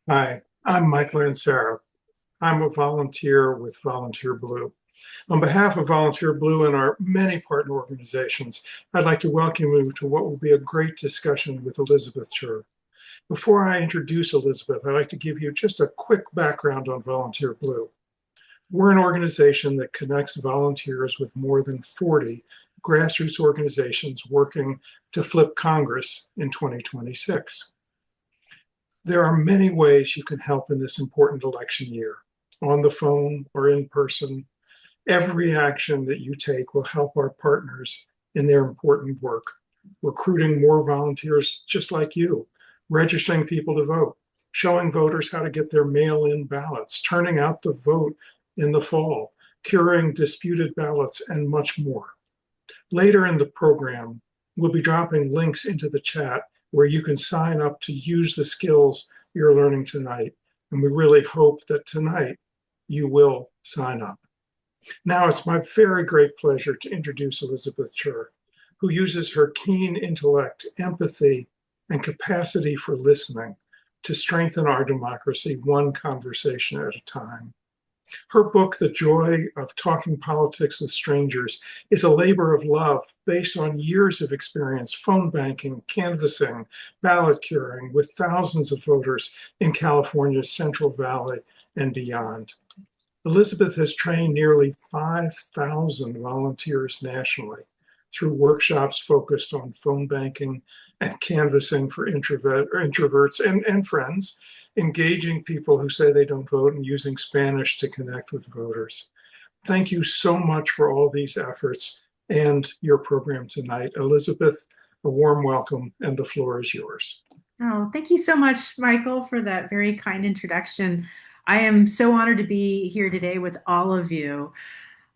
Hi, I'm Michael Ansara. I'm a volunteer with Volunteer Blue. On behalf of Volunteer Blue and our many partner organizations, I'd like to welcome you to what will be a great discussion with Elizabeth Chur. Before I introduce Elizabeth, I'd like to give you just a quick background on Volunteer Blue. We're an organization that connects volunteers with more than 40 grassroots organizations working to flip Congress in 2026. There are many ways you can help in this important election year, on the phone or in person. Every action that you take will help our partners in their important work, recruiting more volunteers just like you, registering people to vote, showing voters how to get their mail in ballots, turning out the vote in the fall, curing disputed ballots, and much more. Later in the program, we'll be dropping links into the chat where you can sign up to use the skills you're learning tonight. And we really hope that tonight you will sign up. Now it's my very great pleasure to introduce Elizabeth Chur, who uses her keen intellect, empathy, and capacity for listening to strengthen our democracy one conversation at a time. Her book, The Joy of Talking Politics with Strangers, is a labor of love based on years of experience phone banking, canvassing, ballot curing with thousands of voters in California's Central Valley and beyond. Elizabeth has trained nearly 5,000 volunteers nationally through workshops focused on phone banking and canvassing for introverts and friends, engaging people who say they don't vote, and using Spanish to connect with voters. Thank you so much for all these efforts and your program tonight. Elizabeth, a warm welcome, and the floor is yours. Oh, thank you so much, Michael, for that very kind introduction. I am so honored to be here today with all of you.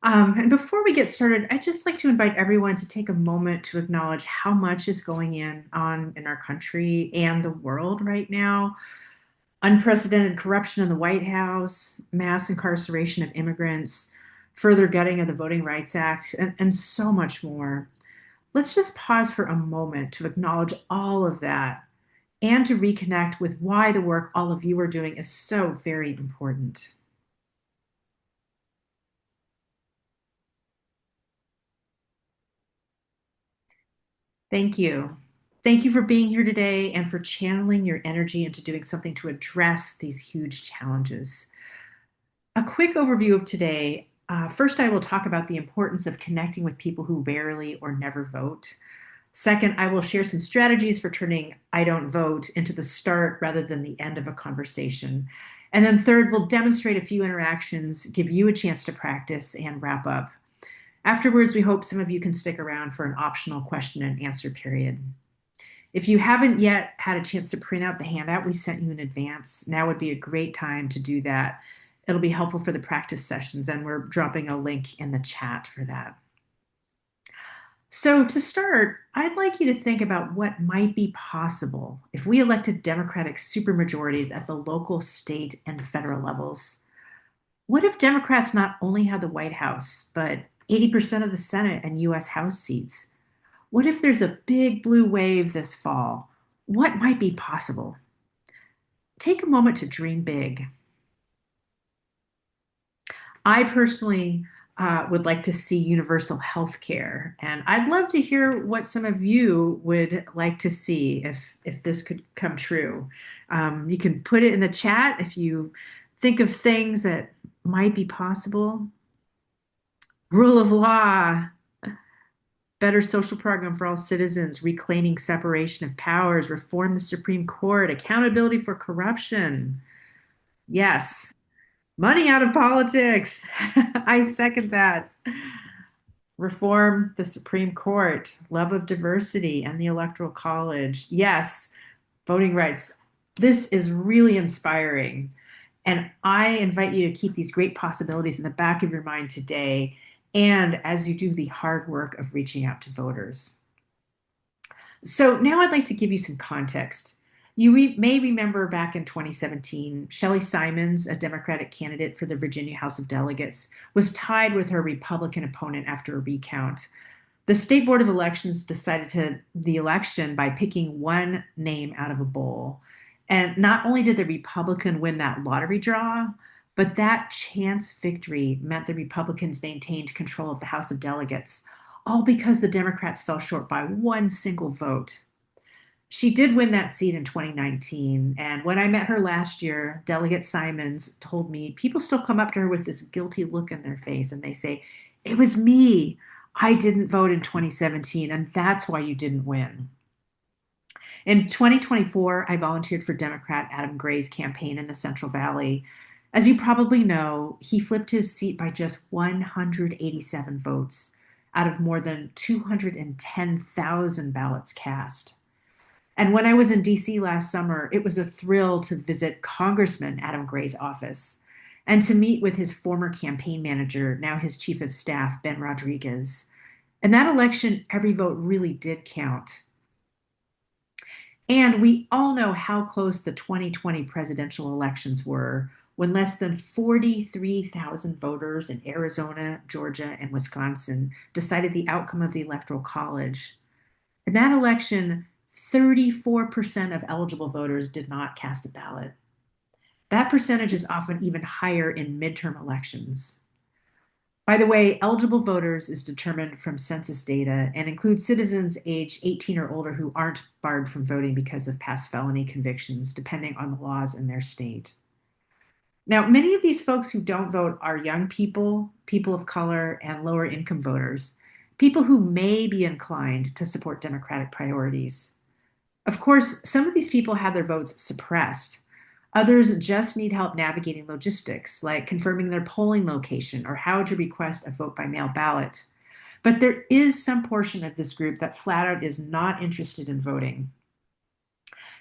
And before we get started, I'd just like to invite everyone to take a moment to acknowledge how much is on in our country and the world right now. Unprecedented corruption in the White House, mass incarceration of immigrants, further gutting of the Voting Rights Act, and so much more. Let's just pause for a moment to acknowledge all of that and to reconnect with why the work all of you are doing is so very important. Thank you. Thank you for being here today and for channeling your energy into doing something to address these huge challenges. A quick overview of today. First, I will talk about the importance of connecting with people who rarely or never vote. Second, I will share some strategies for turning I don't vote into the start rather than the end of a conversation. And then third, we'll demonstrate a few interactions, give you a chance to practice, and wrap up. Afterwards, we hope some of you can stick around for an optional question and answer period. If you haven't yet had a chance to print out the handout we sent you in advance, now would be a great time to do that. It'll be helpful for the practice sessions, and we're dropping a link in the chat for that. So, to start, I'd like you to think about what might be possible if we elected Democratic supermajorities at the local, state, and federal levels. What if Democrats not only had the White House, but 80% of the Senate and US House seats? What if there's a big blue wave this fall? What might be possible? Take a moment to dream big. I personally would like to see universal health care, and I'd love to hear what some of you would like to see if this could come true. You can put it in the chat if you think of things that might be possible. Rule of law, better social program for all citizens, reclaiming separation of powers, reform the Supreme Court, accountability for corruption. Yes, money out of politics. I second that. Reform the Supreme Court, love of diversity, and the Electoral College. Yes, voting rights. This is really inspiring. And I invite you to keep these great possibilities in the back of your mind today and as you do the hard work of reaching out to voters. So now I'd like to give you some context. May remember back in 2017, Shelley Simons, a Democratic candidate for the Virginia House of Delegates, was tied with her Republican opponent after a recount. The State Board of Elections decided the election by picking one name out of a bowl. And not only did the Republican win that lottery draw, but that chance victory meant the Republicans maintained control of the House of Delegates, all because the Democrats fell short by one single vote. She did win that seat in 2019. And when I met her last year, Delegate Simons told me people still come up to her with this guilty look in their face and they say, "It was me. I didn't vote in 2017, and that's why you didn't win." In 2024, I volunteered for Democrat Adam Gray's campaign in the Central Valley. As you probably know, he flipped his seat by just 187 votes out of more than 210,000 ballots cast. And when I was in DC last summer, it was a thrill to visit Congressman Adam Gray's office and to meet with his former campaign manager, now his chief of staff, Ben Rodriguez. In that election, every vote really did count. And we all know how close the 2020 presidential elections were when less than 43,000 voters in Arizona, Georgia, and Wisconsin decided the outcome of the Electoral College. In that election, 34% of eligible voters did not cast a ballot. That percentage is often even higher in midterm elections. By the way, eligible voters is determined from census data and includes citizens age 18 or older who aren't barred from voting because of past felony convictions, depending on the laws in their state. Now, many of these folks who don't vote are young people, people of color, and lower income voters, people who may be inclined to support Democratic priorities. Of course, some of these people have their votes suppressed. Others just need help navigating logistics, like confirming their polling location or how to request a vote by mail ballot. But there is some portion of this group that flat out is not interested in voting.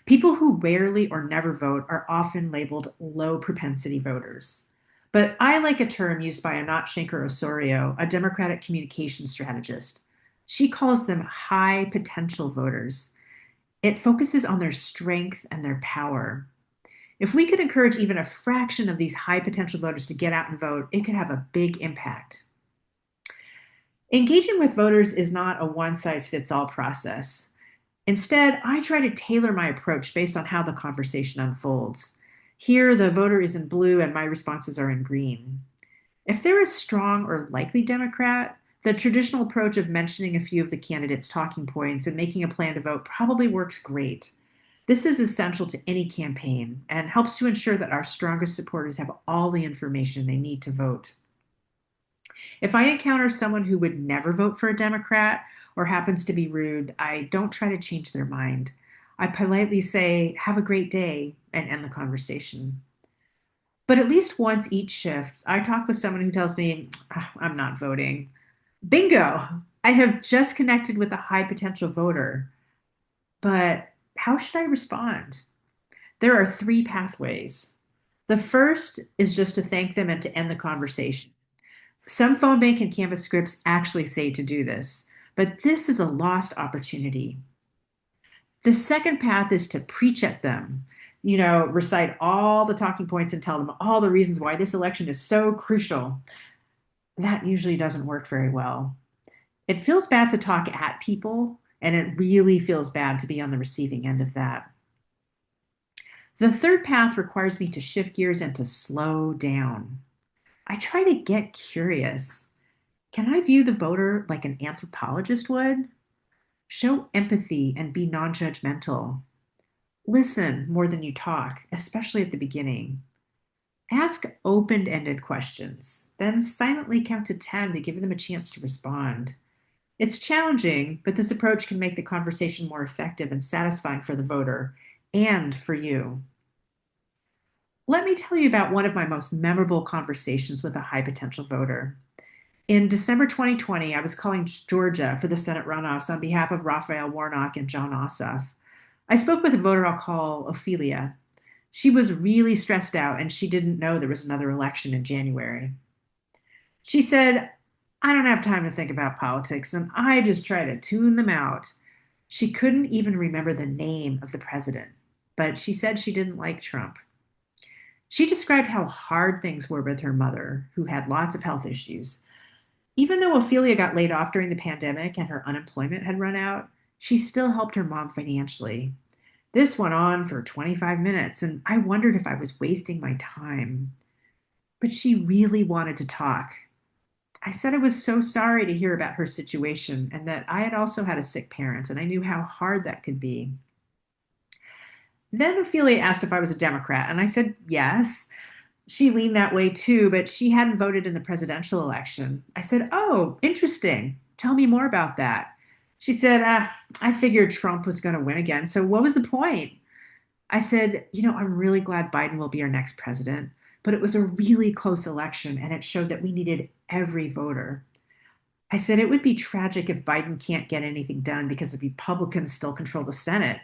People who rarely or never vote are often labeled low propensity voters. But I like a term used by Anat Shenker-Osorio, a Democratic communication strategist. She calls them high potential voters. It focuses on their strength and their power. If we could encourage even a fraction of these high potential voters to get out and vote, it could have a big impact. Engaging with voters is not a one size fits all process. Instead, I try to tailor my approach based on how the conversation unfolds. Here, the voter is in blue and my responses are in green. If they're a strong or likely Democrat, the traditional approach of mentioning a few of the candidates' talking points and making a plan to vote probably works great. This is essential to any campaign and helps to ensure that our strongest supporters have all the information they need to vote. If I encounter someone who would never vote for a Democrat or happens to be rude, I don't try to change their mind. I politely say, "Have a great day," and end the conversation. But at least once each shift, I talk with someone who tells me, "Ah, I'm not voting." Bingo! I have just connected with a high potential voter. But how should I respond? There are three pathways. The first is just to thank them and to end the conversation. Some phone bank and Canvas scripts actually say to do this, but this is a lost opportunity. The second path is to preach at them, recite all the talking points and tell them all the reasons why this election is so crucial. That usually doesn't work very well. It feels bad to talk at people, and it really feels bad to be on the receiving end of that. The third path requires me to shift gears and to slow down. I try to get curious. Can I view the voter like an anthropologist would? Show empathy and be non judgmental. Listen more than you talk, especially at the beginning. Ask open ended questions, then silently count to 10 to give them a chance to respond. It's challenging, but this approach can make the conversation more effective and satisfying for the voter and for you. Let me tell you about one of my most memorable conversations with a high potential voter. In December 2020, I was calling Georgia for the Senate runoffs on behalf of Raphael Warnock and John Ossoff. I spoke with a voter I'll call Ophelia. She was really stressed out and she didn't know there was another election in January. She said, "I don't have time to think about politics and I just try to tune them out." She couldn't even remember the name of the president, but she said she didn't like Trump. She described how hard things were with her mother, who had lots of health issues. Even though Ophelia got laid off during the pandemic and her unemployment had run out, she still helped her mom financially. This went on for 25 minutes, and I wondered if I was wasting my time. But she really wanted to talk. I said I was so sorry to hear about her situation and that I had also had a sick parent, and I knew how hard that could be. Then Ophelia asked if I was a Democrat, and I said yes. She leaned that way too, but she hadn't voted in the presidential election. I said, "Oh, interesting. Tell me more about that." She said, I figured Trump was going to win again. So what was the point? I said, I'm really glad Biden will be our next president, but it was a really close election and it showed that we needed every voter. I said it would be tragic if Biden can't get anything done because the Republicans still control the Senate.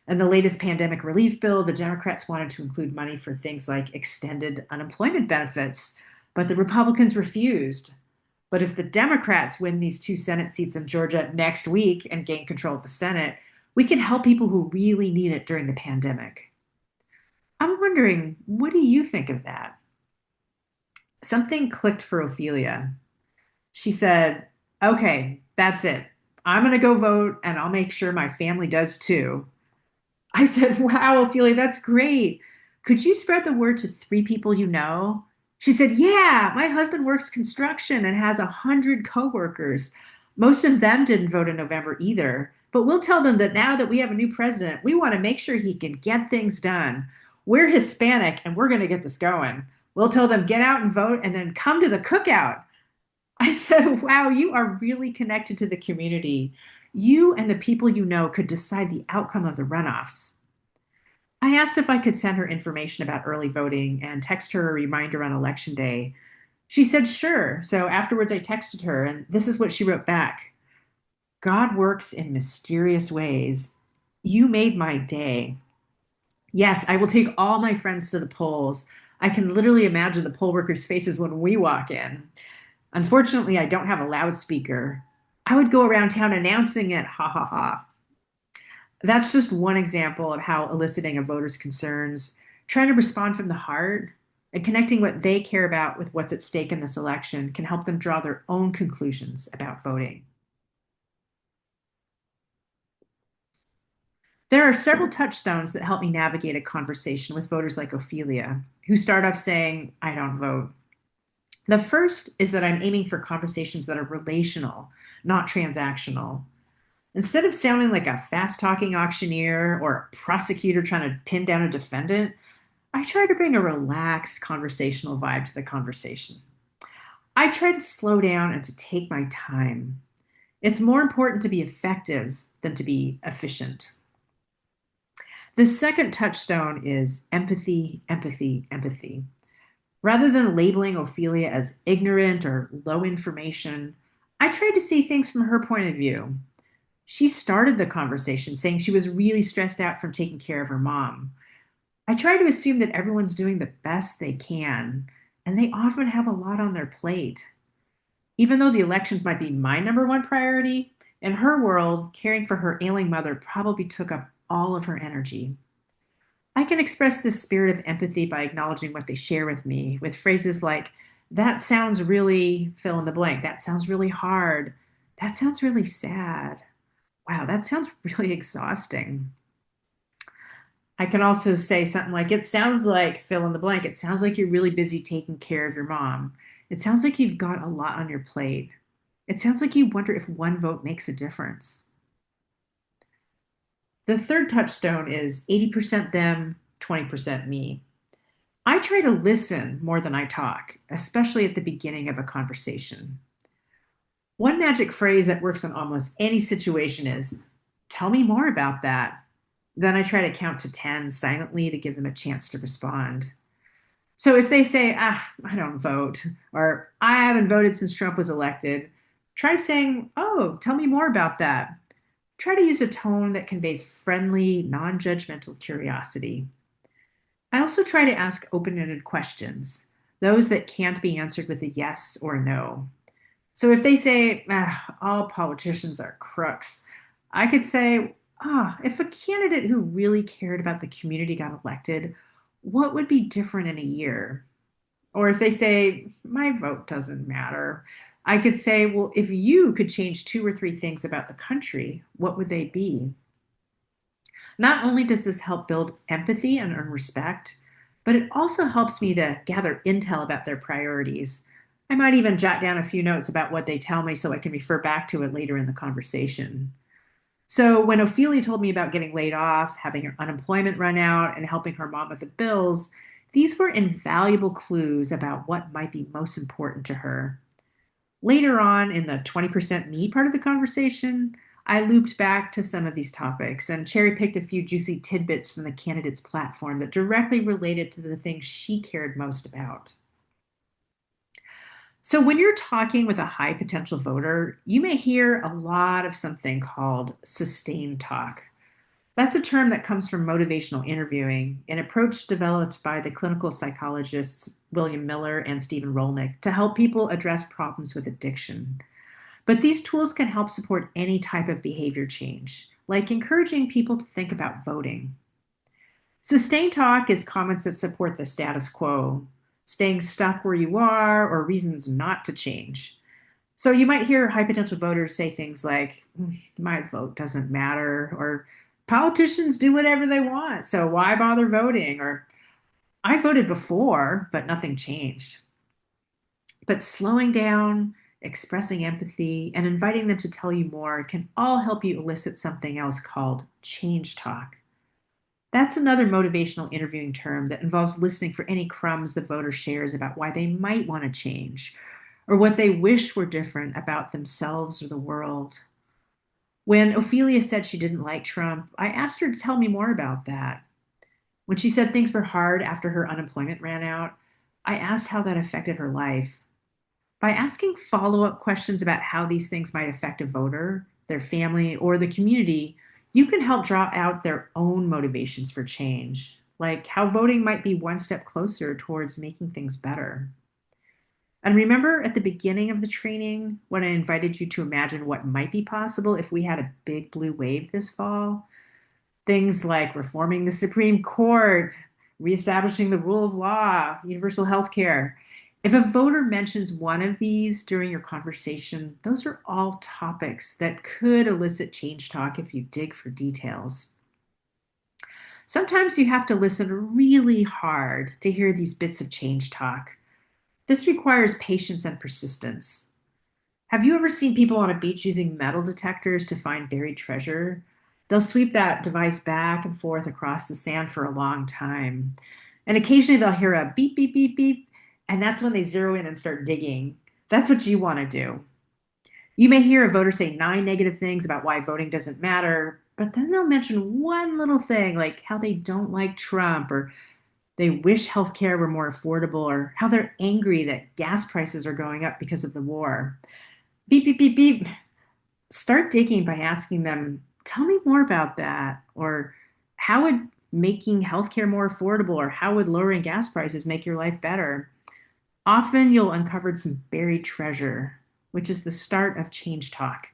And the latest pandemic relief bill, the Democrats wanted to include money for things like extended unemployment benefits, but the Republicans refused. But if the Democrats win these two Senate seats in Georgia next week and gain control of the Senate, we can help people who really need it during the pandemic. I'm wondering, what do you think of that? Something clicked for Ophelia. She said, "Okay, that's it. I'm going to go vote and I'll make sure my family does too." I said, "Wow, Ophelia, that's great. Could you spread the word to three people you know?" She said, "Yeah, my husband works construction and has 100 coworkers. Most of them didn't vote in November either. But we'll tell them that now that we have a new president, we want to make sure he can get things done. We're Hispanic and we're going to get this going. We'll tell them get out and vote and then come to the cookout." I said, "Wow, you are really connected to the community. You and the people you know could decide the outcome of the runoffs." I asked if I could send her information about early voting and text her a reminder on election day. She said, sure. So afterwards, I texted her, and this is what she wrote back: "God works in mysterious ways. You made my day. Yes, I will take all my friends to the polls. I can literally imagine the poll workers' faces when we walk in. Unfortunately, I don't have a loudspeaker. I would go around town announcing it. Ha ha ha." That's just one example of how eliciting a voter's concerns, trying to respond from the heart, and connecting what they care about with what's at stake in this election can help them draw their own conclusions about voting. There are several touchstones that help me navigate a conversation with voters like Ophelia, who start off saying, "I don't vote." The first is that I'm aiming for conversations that are relational, not transactional. Instead of sounding like a fast talking auctioneer or a prosecutor trying to pin down a defendant, I try to bring a relaxed conversational vibe to the conversation. I try to slow down and to take my time. It's more important to be effective than to be efficient. The second touchstone is empathy, empathy, empathy. Rather than labeling Ophelia as ignorant or low information, I try to see things from her point of view. She started the conversation saying she was really stressed out from taking care of her mom. I try to assume that everyone's doing the best they can, and they often have a lot on their plate. Even though the elections might be my number one priority, in her world, caring for her ailing mother probably took up all of her energy. I can express this spirit of empathy by acknowledging what they share with me with phrases like, "That sounds really fill in the blank. That sounds really hard. That sounds really sad. Wow, that sounds really exhausting." I can also say something like, "It sounds like fill in the blank. It sounds like you're really busy taking care of your mom. It sounds like you've got a lot on your plate. It sounds like you wonder if one vote makes a difference." The third touchstone is 80% them, 20% me. I try to listen more than I talk, especially at the beginning of a conversation. One magic phrase that works in almost any situation is, "Tell me more about that." Then I try to count to 10 silently to give them a chance to respond. So if they say, "I don't vote," or "I haven't voted since Trump was elected," try saying, "Oh, tell me more about that." Try to use a tone that conveys friendly, non judgmental curiosity. I also try to ask open ended questions, those that can't be answered with a yes or a no. So if they say, "All politicians are crooks," I could say, if a candidate who really cared about the community got elected, what would be different in a year?" Or if they say, "My vote doesn't matter," I could say, "Well, if you could change two or three things about the country, what would they be?" Not only does this help build empathy and earn respect, but it also helps me to gather intel about their priorities. I might even jot down a few notes about what they tell me so I can refer back to it later in the conversation. So when Ophelia told me about getting laid off, having her unemployment run out, and helping her mom with the bills, these were invaluable clues about what might be most important to her. Later on in the 20% me part of the conversation, I looped back to some of these topics and cherry picked a few juicy tidbits from the candidate's platform that directly related to the things she cared most about. So, when you're talking with a high potential voter, you may hear a lot of something called sustained talk. That's a term that comes from motivational interviewing, an approach developed by the clinical psychologists William Miller and Stephen Rolnick to help people address problems with addiction. But these tools can help support any type of behavior change, like encouraging people to think about voting. Sustained talk is comments that support the status quo, staying stuck where you are, or reasons not to change. So you might hear high potential voters say things like, my vote doesn't matter, or politicians do whatever they want, so why bother voting? Or I voted before, but nothing changed. But slowing down, expressing empathy, and inviting them to tell you more can all help you elicit something else called change talk. That's another motivational interviewing term that involves listening for any crumbs the voter shares about why they might want to change or what they wish were different about themselves or the world. When Ophelia said she didn't like Trump, I asked her to tell me more about that. When she said things were hard after her unemployment ran out, I asked how that affected her life. By asking follow up questions about how these things might affect a voter, their family, or the community, you can help draw out their own motivations for change, like how voting might be one step closer towards making things better. And remember at the beginning of the training when I invited you to imagine what might be possible if we had a big blue wave this fall? Things like reforming the Supreme Court, reestablishing the rule of law, universal health care. If a voter mentions one of these during your conversation, those are all topics that could elicit change talk if you dig for details. Sometimes you have to listen really hard to hear these bits of change talk. This requires patience and persistence. Have you ever seen people on a beach using metal detectors to find buried treasure? They'll sweep that device back and forth across the sand for a long time. And occasionally they'll hear a beep, beep, beep, beep. And that's when they zero in and start digging. That's what you want to do. You may hear a voter say 9 negative things about why voting doesn't matter, but then they'll mention one little thing like how they don't like Trump or they wish healthcare were more affordable or how they're angry that gas prices are going up because of the war. Beep, beep, beep, beep. Start digging by asking them, tell me more about that. Or how would making healthcare more affordable or how would lowering gas prices make your life better? Often you'll uncover some buried treasure, which is the start of change talk.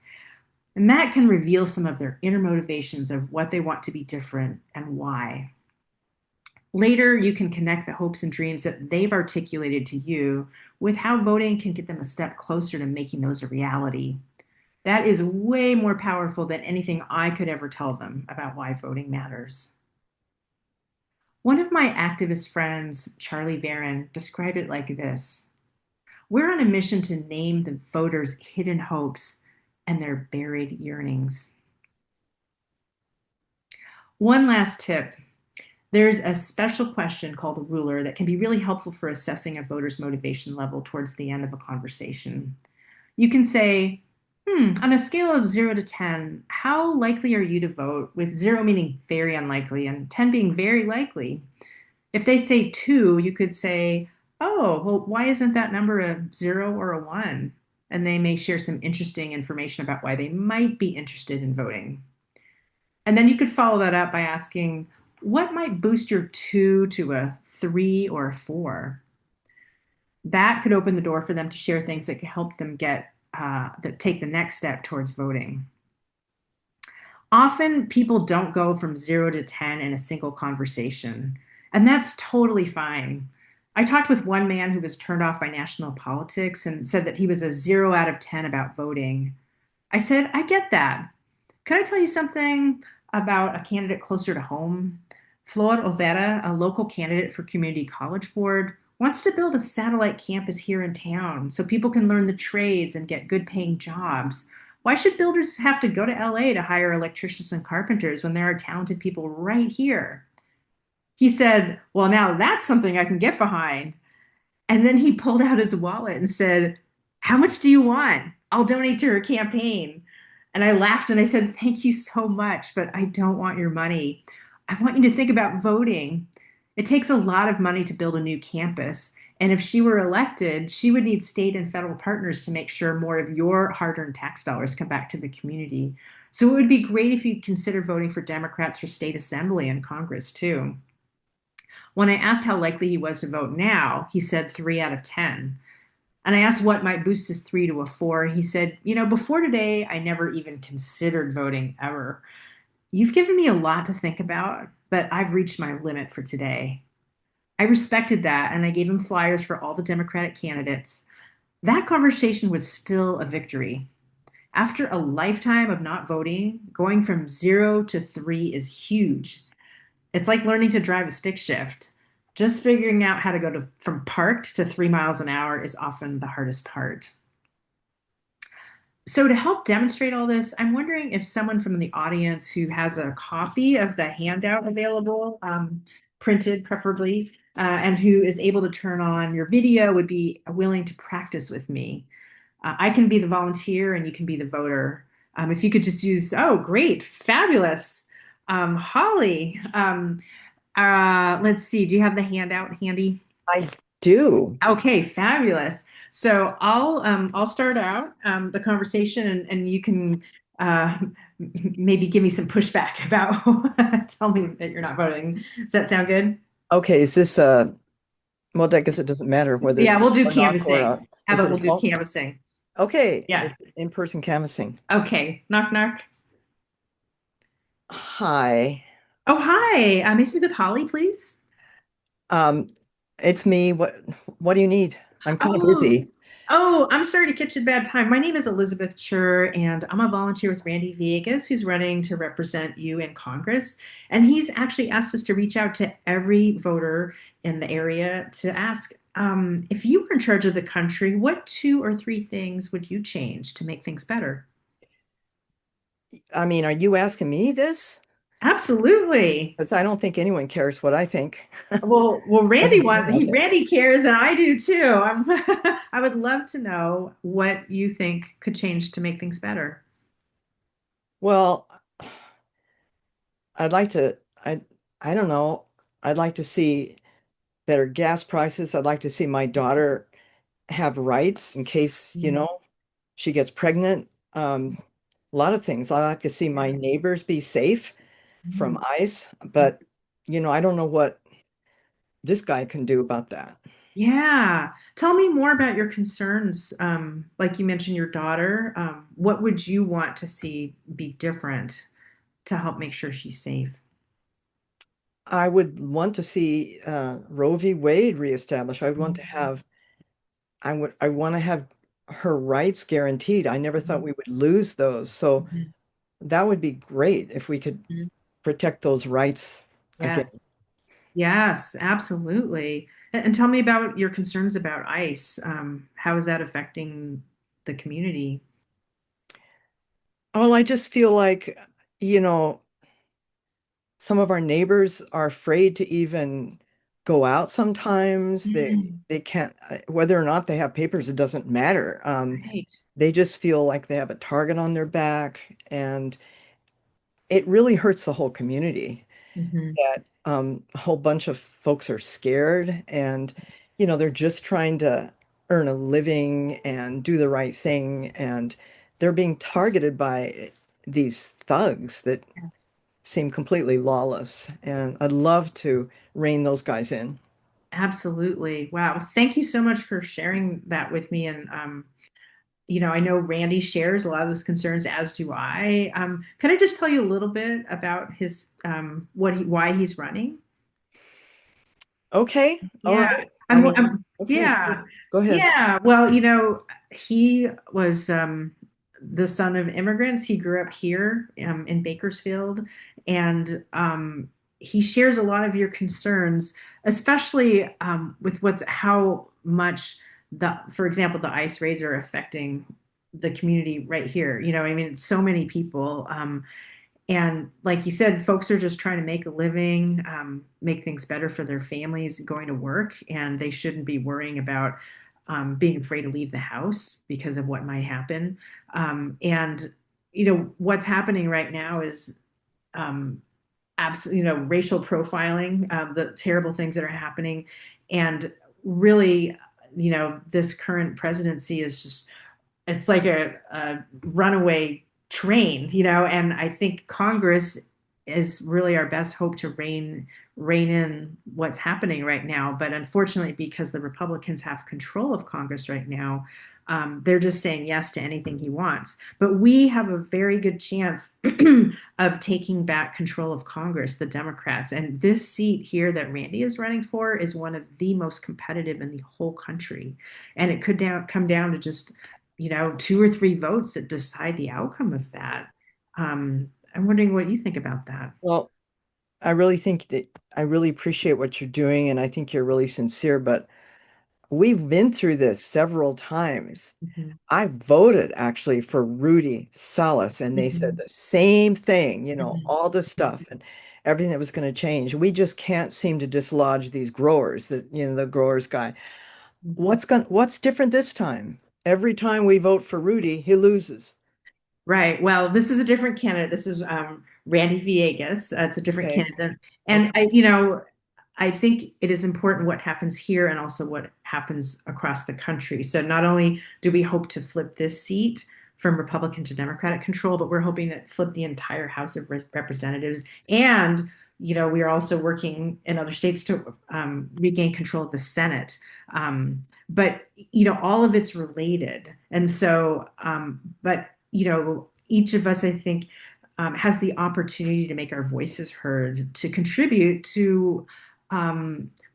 And that can reveal some of their inner motivations of what they want to be different and why. Later, you can connect the hopes and dreams that they've articulated to you with how voting can get them a step closer to making those a reality. That is way more powerful than anything I could ever tell them about why voting matters. One of my activist friends, Charlie Varon, described it like this: we're on a mission to name the voters' hidden hopes and their buried yearnings. One last tip: there's a special question called the ruler that can be really helpful for assessing a voter's motivation level towards the end of a conversation. You can say, on a scale of 0 to 10, how likely are you to vote? With 0 meaning very unlikely and 10 being very likely. If they say 2, you could say, oh, well, why isn't that number a 0 or a 1? And they may share some interesting information about why they might be interested in voting. And then you could follow that up by asking, what might boost your 2 to a 3 or a 4? That could open the door for them to share things that could help them that take the next step towards voting. Often people don't go from 0 to 10 in a single conversation, and that's totally fine. I talked with one man who was turned off by national politics and said that he was a 0 out of 10 about voting. I said, I get that. Can I tell you something? about a candidate closer to home. Flor Overa, a local candidate for Community College Board, wants to build a satellite campus here in town so people can learn the trades and get good paying jobs. Why should builders have to go to LA to hire electricians and carpenters when there are talented people right here? He said, well, now that's something I can get behind. And then he pulled out his wallet and said, how much do you want? I'll donate to her campaign. And I laughed and I said, thank you so much, but I don't want your money. I want you to think about voting. It takes a lot of money to build a new campus. And if she were elected, she would need state and federal partners to make sure more of your hard earned tax dollars come back to the community. So it would be great if you consider voting for Democrats for state assembly and Congress too. When I asked how likely he was to vote now, he said 3 out of 10. And I asked what might boost his 3 to a 4. He said, before today, I never even considered voting ever. You've given me a lot to think about, but I've reached my limit for today. I respected that, and I gave him flyers for all the Democratic candidates. That conversation was still a victory. After a lifetime of not voting, going from 0 to 3 is huge. It's like learning to drive a stick shift. Just figuring out how to go from parked to 3 miles an hour is often the hardest part. So, to help demonstrate all this, I'm wondering if someone from the audience who has a copy of the handout available, printed preferably, and who is able to turn on your video would be willing to practice with me. I can be the volunteer and you can be the voter. If you could just use, oh, great, fabulous. Holly, let's see. Do you have the handout handy? I do. Okay, fabulous. So I'll start out the conversation and you can uh, maybe give me some pushback about tell me that you're not voting. Does that sound good? Okay, is this well, I guess it doesn't matter whether Yeah, it's we'll do or knock or canvassing. How is about it a we'll do phone? canvassing? Okay, Yeah. it's in-person canvassing. Okay. Knock knock. Hi. Oh, hi. May I speak with Holly, please? Um, it's me. What do you need? I'm kind of Oh, busy. I'm sorry to catch you at a bad time. My name is Elizabeth Chur, and I'm a volunteer with Randy Villegas, who's running to represent you in Congress. And he's actually asked us to reach out to every voter in the area to ask if you were in charge of the country, what 2 or 3 things would you change to make things better? I mean, are you asking me this? Absolutely. Because I don't think anyone cares what I think. Well, Doesn't seem like it. Randy cares, and I do too. I would love to know what you think could change to make things better. Well, I'd like to, I don't know. I'd like to see better gas prices. I'd like to see my daughter have rights in case, she gets pregnant. A lot of things. I like to see my neighbors be safe from Mhm. ice, but I don't know what this guy can do about that. Yeah. Tell me more about your concerns. Like you mentioned, your daughter. What would you want to see be different to help make sure she's safe? I would want to see Roe v. Wade reestablished. I would want to Mhm. have I want to have her rights guaranteed. I never thought Mhm. we would lose those. So Mhm. that would be great if we could Mhm. protect those rights again. Yes. Yes, absolutely. And tell me about your concerns about ICE. How is that affecting the community? Well, I just feel like, you know, some of our neighbors are afraid to even go out sometimes. Mm, They can't, whether or not they have papers, it doesn't matter. right. They just feel like they have a target on their back, and it really hurts the whole community Hmm. that a whole bunch of folks are scared, and they're just trying to earn a living and do the right thing, and they're being targeted by these thugs that seem completely lawless, and I'd love to rein those guys in. Absolutely. Wow. Thank you so much for sharing that with me. And, I know Randy shares a lot of those concerns, as do I. Can I just tell you a little bit about his, why he's running? Okay, all Yeah. right. I mean, okay, Yeah. please, go ahead. Yeah. Well, he was the son of immigrants. He grew up here in Bakersfield, and he shares a lot of your concerns, especially with what's how much for example, the ice raids are affecting the community right here. I mean, it's so many people. And like you said, folks are just trying to make a living, make things better for their families going to work, and they shouldn't be worrying about being afraid to leave the house because of what might happen. And what's happening right now is absolutely, racial profiling, the terrible things that are happening, and really, this current presidency is just it's like a runaway train, and I think Congress is really our best hope to rein in what's happening right now. But unfortunately, because the Republicans have control of Congress right now, they're just saying yes to anything he wants. But we have a very good chance of taking back control of Congress, the Democrats. And this seat here that Randy is running for is one of the most competitive in the whole country. And it could come down to just two or three votes that decide the outcome of that. I'm wondering what you think about that. Well, I really think that I really appreciate what you're doing, and I think you're really sincere, but we've been through this several times. Mhm. I voted actually for Rudy Salas, and they said Mhm. the same thing, Mhm. all the stuff and everything that was going to change. We just can't seem to dislodge these growers, the growers guy. Mhm. What's different this time? Every time we vote for Rudy, he loses. Right. Well, this is a different candidate. This is Randy Villegas. It's a different Okay. candidate, and Okay. I think it is important what happens here and also what happens across the country. So not only do we hope to flip this seat from Republican to Democratic control, but we're hoping to flip the entire House of Representatives. And, we are also working in other states to regain control of the Senate. But, all of it's related. And so, but, each of us, I think, has the opportunity to make our voices heard, to contribute to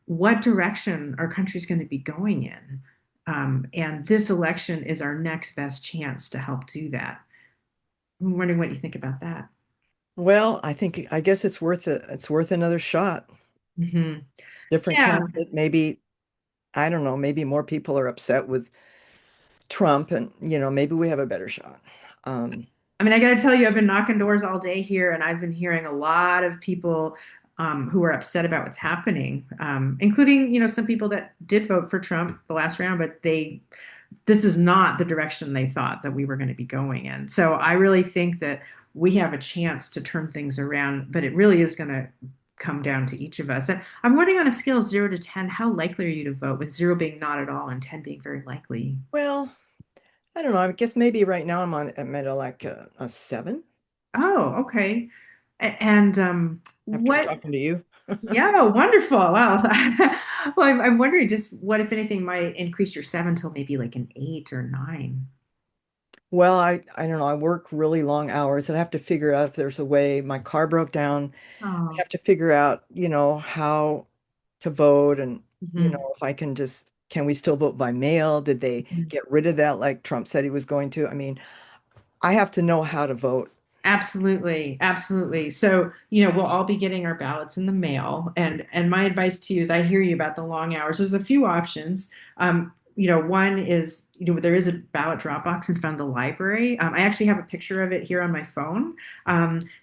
what direction our country is going to be going in. And this election is our next best chance to help do that. I'm wondering what you think about that. Well, I guess it's worth another shot. Hmm. Different Yeah. candidate, maybe, I don't know, maybe more people are upset with Trump and maybe we have a better shot. Um, I mean, I got to tell you, I've been knocking doors all day here, and I've been hearing a lot of people who are upset about what's happening, including, some people that did vote for Trump the last round, but this is not the direction they thought that we were going to be going in. So I really think that we have a chance to turn things around, but it really is going to come down to each of us. And I'm wondering on a scale of 0 to 10, how likely are you to vote, with 0 being not at all and 10 being very likely? well, I don't know. I guess maybe right now I'm at like a 7 Oh, okay. And after what? talking to you. Yeah, wonderful. Wow. Well, I'm wondering just what, if anything, might increase your 7 till maybe like an 8 or 9. Well, I don't know. I work really long hours and I have to figure out if there's a way. My car broke down. I Oh. have to figure out, how to vote and, Mhm. if I can just, can we still vote by mail? Did they get rid of that like Trump said he was going to? I mean, I have to know how to vote. Absolutely, absolutely. So, we'll all be getting our ballots in the mail. And my advice to you is, I hear you about the long hours. There's a few options. One is, there is a ballot drop box in front of the library. I actually have a picture of it here on my phone.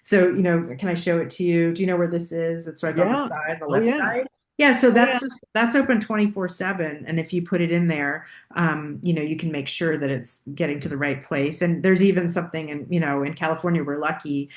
So, can I show it to you? Do you know where this is? It's like on the Yeah. side, the Oh, left yeah. side. Yeah, so Oh, yeah. that's open 24/7. And if you put it in there, you can make sure that it's getting to the right place. And there's even something in California, we're lucky.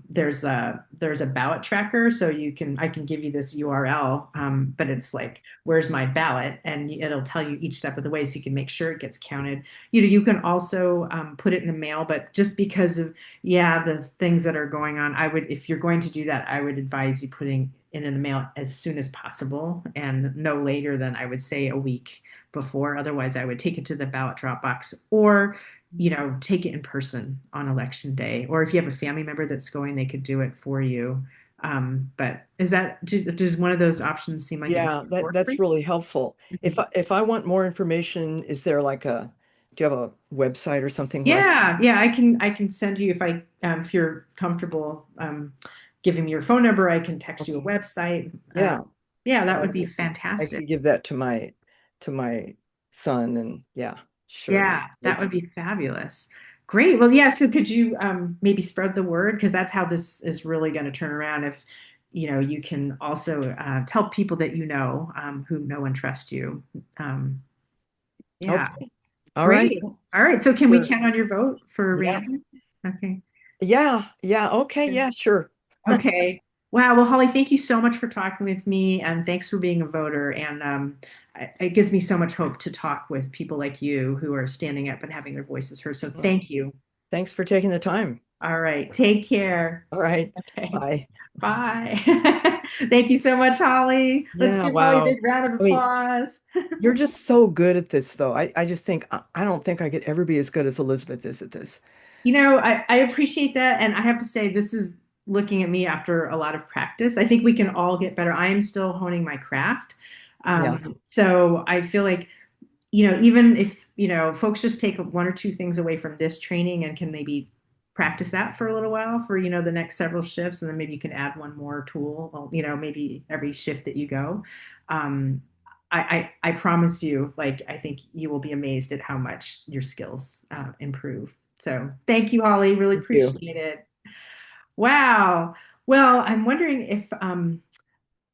There's a ballot tracker, so I can give you this URL, but it's like, where's my ballot? And it'll tell you each step of the way, so you can make sure it gets counted. You can also put it in the mail, but just because of, yeah, the things that are going on, if you're going to do that, I would advise you putting it in the mail as soon as possible, and no later than, I would say, a week before. Otherwise, I would take it to the ballot drop box, or take it in person on election day. Or if you have a family member that's going, they could do it for you. But does one of those options seem like it Yeah, might work for that's you? really helpful. Mhm. If I want more information, is there like do you have a website or something where I can? Yeah, yeah, I can send you, if you're comfortable. giving me your phone number, I can text you a website. Yeah. Yeah, that would be I fantastic. could give that to my son, and yeah, sure. Yeah, that would be fabulous. Great. Well, yeah, so could you maybe spread the word? Because that's how this is really going to turn around if, you can also tell people that who know and trust you. Um, yeah, Okay. All right. great. All right. So can we Sure. count on your vote for Yeah. Randy? Okay. Yeah. Yeah. Okay. Yeah, sure. Okay. Wow. Well, Holly, thank you so much for talking with me, and thanks for being a voter. And it gives me so much hope to talk with people like you who are standing up and having their voices heard. So Well, thank you. thanks for taking the time. All right. Take care. All right. Okay. Bye. Bye. Thank you so much, Holly. Let's Yeah, give Holly a wow. big round of I mean, applause. you're just so good at this, though. I just think I don't think I could ever be as good as Elizabeth is at this. I appreciate that. And I have to say, this is looking at me after a lot of practice. I think we can all get better. I am still honing my craft. Yeah. So I feel like, even if, folks just take one or two things away from this training and can maybe practice that for a little while for, the next several shifts, and then maybe you can add one more tool, well, maybe every shift that you go. Um, I promise you, like, I think you will be amazed at how much your skills improve. So thank you, Holly. Really Thank you. appreciate it. Wow. Well, I'm wondering if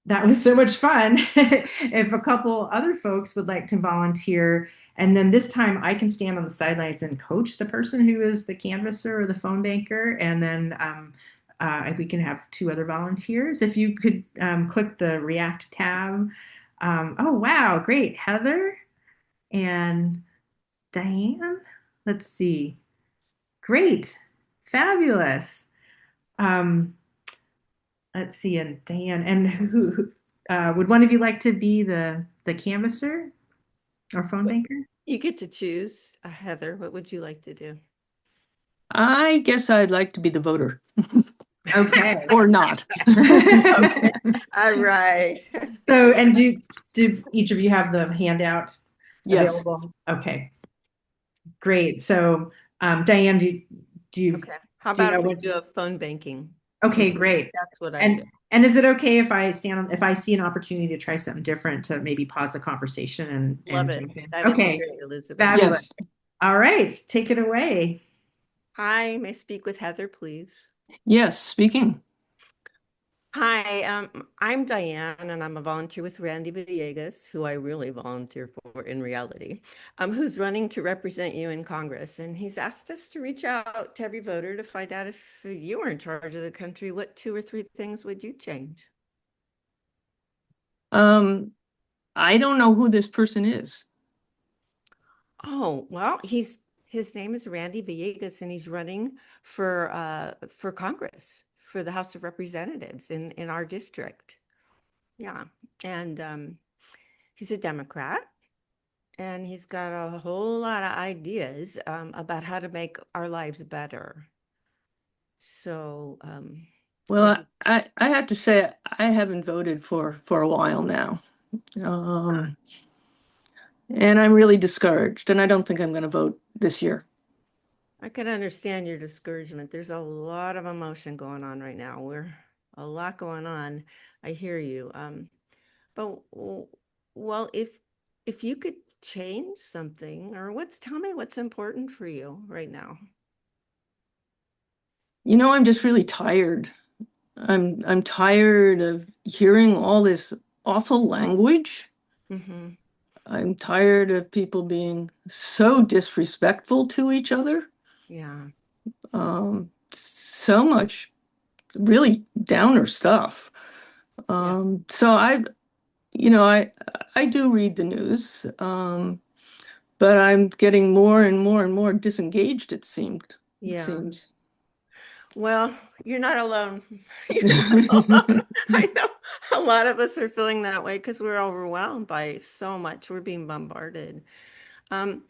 that was so much fun. If a couple other folks would like to volunteer, and then this time I can stand on the sidelines and coach the person who is the canvasser or the phone banker, and then we can have two other volunteers. If you could click the React tab. Oh, wow, great. Heather and Diane. Let's see. Great. Fabulous. Um, let's see, and Diane, and would one of you like to be the canvasser or phone What- banker? You get to choose. Heather, what would you like to do? I guess I'd like to be the voter Okay. or not. Okay. All right. So, and do each of you have the handout Yes. available? Okay, great. So, Diane, do you Okay. How do you about know if we what? do a phone banking? Okay, Because great. that's what I do. And is it okay if I if I see an opportunity to try something different to maybe pause the conversation Love and it. jump in? That'd be Okay, great, Elizabeth. fabulous. Yes. All right, take it away. Hi, may I speak with Heather, please? Yes. Speaking. Hi, I'm Diane, and I'm a volunteer with Randy Villegas, who I really volunteer for in reality, who's running to represent you in Congress. And he's asked us to reach out to every voter to find out if you were in charge of the country, what 2 or 3 things would you change? I don't know who this person is. Oh, well, his name is Randy Villegas, and he's running for Congress, for the House of Representatives in our district. Yeah. And he's a Democrat, and he's got a whole lot of ideas about how to make our lives better. So, Well, I have to say I haven't voted for a while now. And I'm really discouraged, and I don't think I'm going to vote this year. I can understand your discouragement. There's a lot of emotion going on right now. We're a lot going on. I hear you. But well, if you could change something, or tell me what's important for you right now. I'm just really tired. I'm tired of hearing all this awful language. Mm-hmm. I'm tired of people being so disrespectful to each other. Yeah. So much really downer stuff. So I do read the news, but I'm getting more and more and more disengaged, it Yeah. seems. Well, you're not alone. You're not alone. I know a lot of us are feeling that way because we're overwhelmed by so much. We're being bombarded. Um,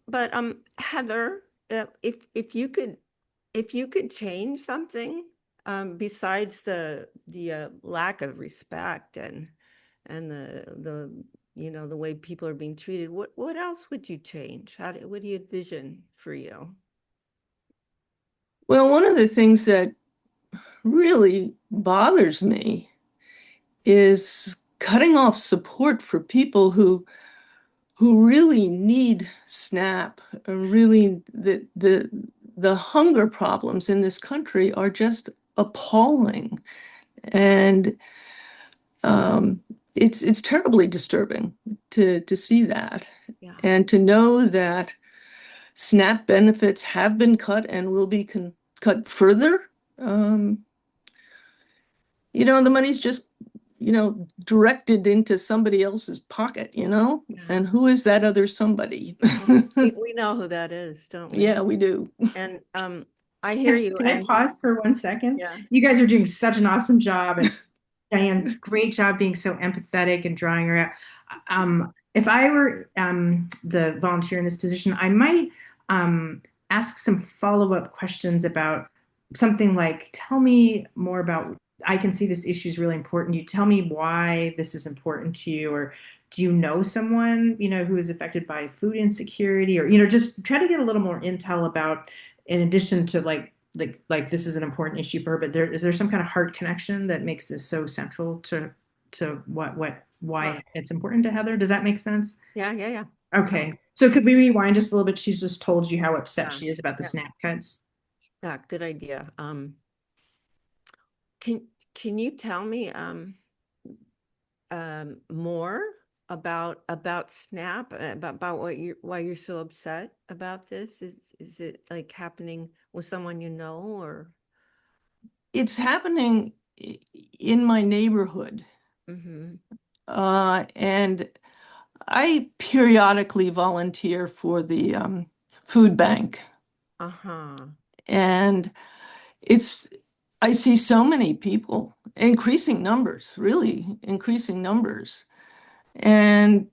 but Heather, if you could change something besides the lack of respect and the way people are being treated, what else would you change? What do you envision for you? Well, one of the things that really bothers me is cutting off support for people who really need SNAP, really the hunger problems in this country are just appalling. And it's terribly disturbing to see that Yeah. and to know that SNAP benefits have been cut and will be cut further. The money's just, directed into somebody else's pocket, Yeah. and who is that other somebody? We know who that is, don't we? Yeah, we do. And I hear you. Can I And pause for 1 second? yeah, You guys are doing such an awesome job. And Diane, great job being so empathetic and drawing her out. If I were the volunteer in this position, I might ask some follow-up questions about something like, tell me more about, I can see this issue is really important to you. Tell me why this is important to you, or do you know someone, who is affected by food insecurity, or, just try to get a little more intel about, in addition to like this is an important issue for her, but is there some kind of heart connection that makes this so central to why it's important to Heather? Does that make sense? yeah. Okay. So could we rewind just a little bit? She's just told you how upset she is about the Yeah. SNAP cuts. Yeah, good idea. Can you tell me more about SNAP, about why you're so upset about this? Is it like happening with someone you know, or? It's happening in my neighborhood. Mhm. And I periodically volunteer for the food bank. Uh-huh. And I see so many people, increasing numbers, really increasing numbers. And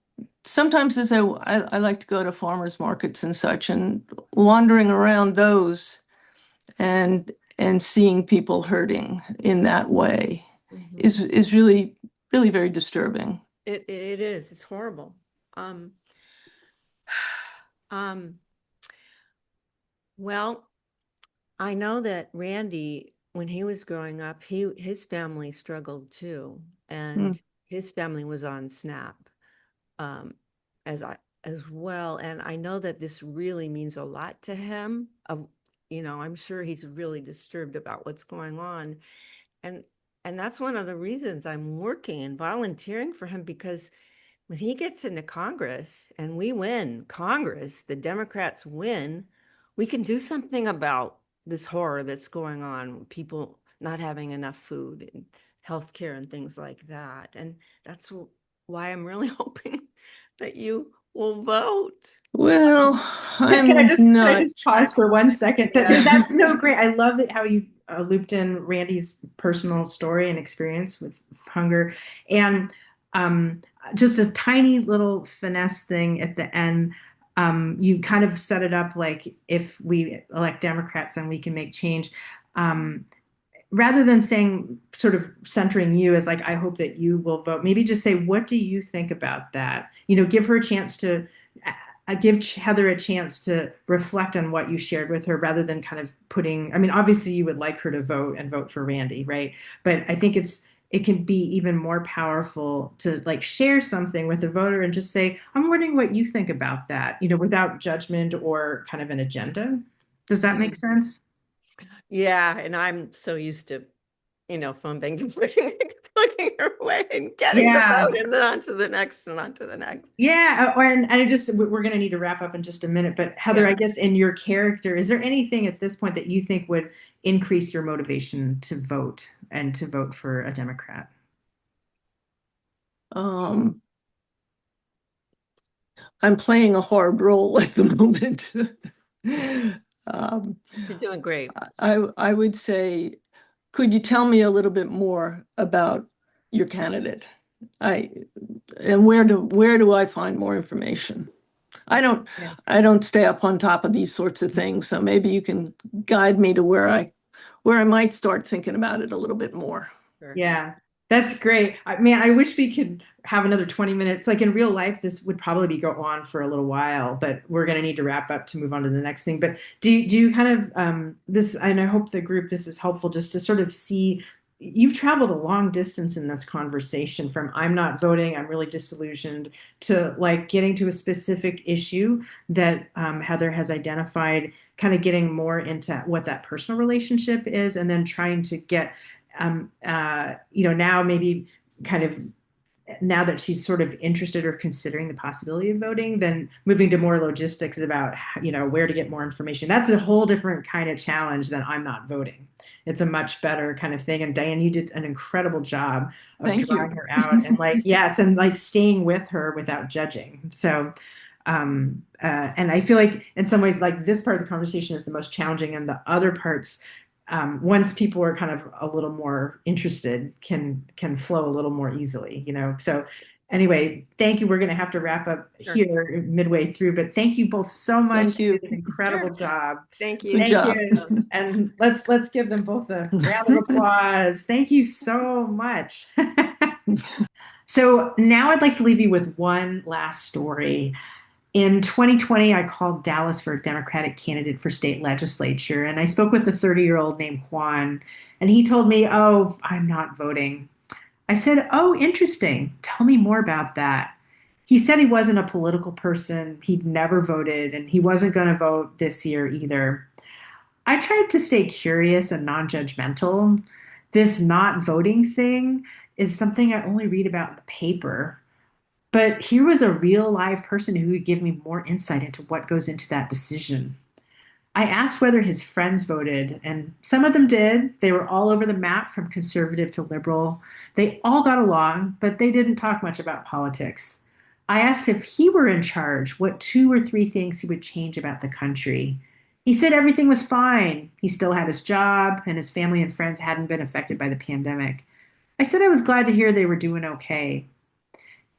sometimes I like to go to farmers markets and such, and wandering around those and seeing people hurting in that way Mhm. is really, really very disturbing. It is. It's horrible. Um, um, well, I know that Randy, when he was growing up, his family struggled too, and his family was on SNAP, um, as well. And I know that this really means a lot to him. I'm sure he's really disturbed about what's going on, and that's one of the reasons I'm working and volunteering for him, because when he gets into Congress and we win Congress, the Democrats win, we can do something about this horror that's going on, people not having enough food and healthcare and things like that. And that's why I'm really hoping that you will vote. Well, Can I I'm not. just pause for 1 second? Yeah. That's so great. I love how you looped in Randy's personal story and experience with hunger, and um, just a tiny little finesse thing at the end. You kind of set it up like, if we elect Democrats, then we can make change. Rather than saying, sort of centering you as like, I hope that you will vote, maybe just say, what do you think about that? Give her a chance to give Heather a chance to reflect on what you shared with her, rather than kind of I mean, obviously you would like her to vote and vote for Randy, right? But I think it can be even more powerful to like share something with a voter and just say, I'm wondering what you think about that, without judgment or kind of an agenda. Does that make sense? Yeah, and I'm so used to, phone banking, looking her way and getting the Yeah. vote, and then on to the next and on to the next. Yeah, and we're going to need to wrap up in just a minute, but Heather, Yeah. I guess in your character, is there anything at this point that you think would increase your motivation to vote and to vote for a Democrat? I'm playing a hard role at the moment. You're doing great. I would say, could you tell me a little bit more about your candidate? And where do I find more information? I don't stay up on top of these sorts of things, so maybe you can guide me to where I might start thinking about it a little bit more. Sure. Yeah, that's great. I wish we could have another 20 minutes. Like in real life, this would probably go on for a little while, but we're going to need to wrap up to move on to the next thing. But do you kind of this, and I hope the group, this is helpful just to sort of see, you've traveled a long distance in this conversation from I'm not voting, I'm really disillusioned, to like getting to a specific issue that Heather has identified, kind of getting more into what that personal relationship is, and then trying to get, now maybe kind of, now that she's sort of interested or considering the possibility of voting, then moving to more logistics about, where to get more information. That's a whole different kind of challenge than I'm not voting. It's a much better kind of thing. And Diane, you did an incredible job of Thank drawing you. her out and like, yes, and like staying with her without judging. So, and I feel like in some ways, like this part of the conversation is the most challenging, and the other parts, once people are kind of a little more interested, can flow a little more easily. So anyway, thank you. We're going to have to wrap up Sure. here midway through, but thank you both so much. Thank you. You did an incredible job. Thank you. Good Thank job. you. And let's give them both a round of applause. Thank you so much. So now I'd like to leave you with one last story. In 2020, I called Dallas for a Democratic candidate for state legislature, and I spoke with a 30-year-old named Juan, and he told me, "Oh, I'm not voting." I said, "Oh, interesting. Tell me more about that." He said he wasn't a political person, he'd never voted, and he wasn't going to vote this year either. I tried to stay curious and non-judgmental. This not voting thing is something I only read about in the paper. But here was a real live person who could give me more insight into what goes into that decision. I asked whether his friends voted, and some of them did. They were all over the map from conservative to liberal. They all got along, but they didn't talk much about politics. I asked if he were in charge, what 2 or 3 things he would change about the country. He said everything was fine. He still had his job, and his family and friends hadn't been affected by the pandemic. I said I was glad to hear they were doing okay.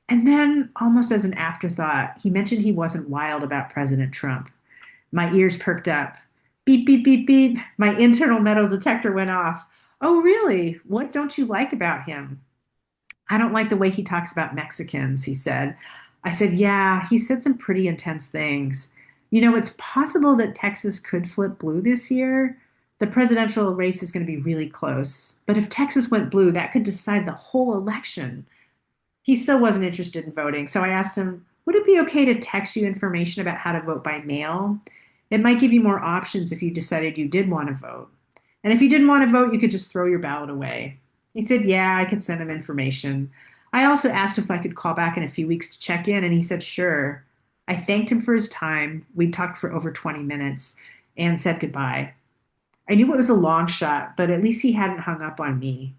And then, almost as an afterthought, he mentioned he wasn't wild about President Trump. My ears perked up. Beep, beep, beep, beep. My internal metal detector went off. Oh, really? What don't you like about him? I don't like the way he talks about Mexicans, he said. I said, yeah, he said some pretty intense things. It's possible that Texas could flip blue this year. The presidential race is going to be really close. But if Texas went blue, that could decide the whole election. He still wasn't interested in voting, so I asked him, would it be okay to text you information about how to vote by mail? It might give you more options if you decided you did want to vote. And if you didn't want to vote, you could just throw your ballot away. He said, yeah, I could send him information. I also asked if I could call back in a few weeks to check in, and he said, sure. I thanked him for his time. We talked for over 20 minutes and said goodbye. I knew it was a long shot, but at least he hadn't hung up on me.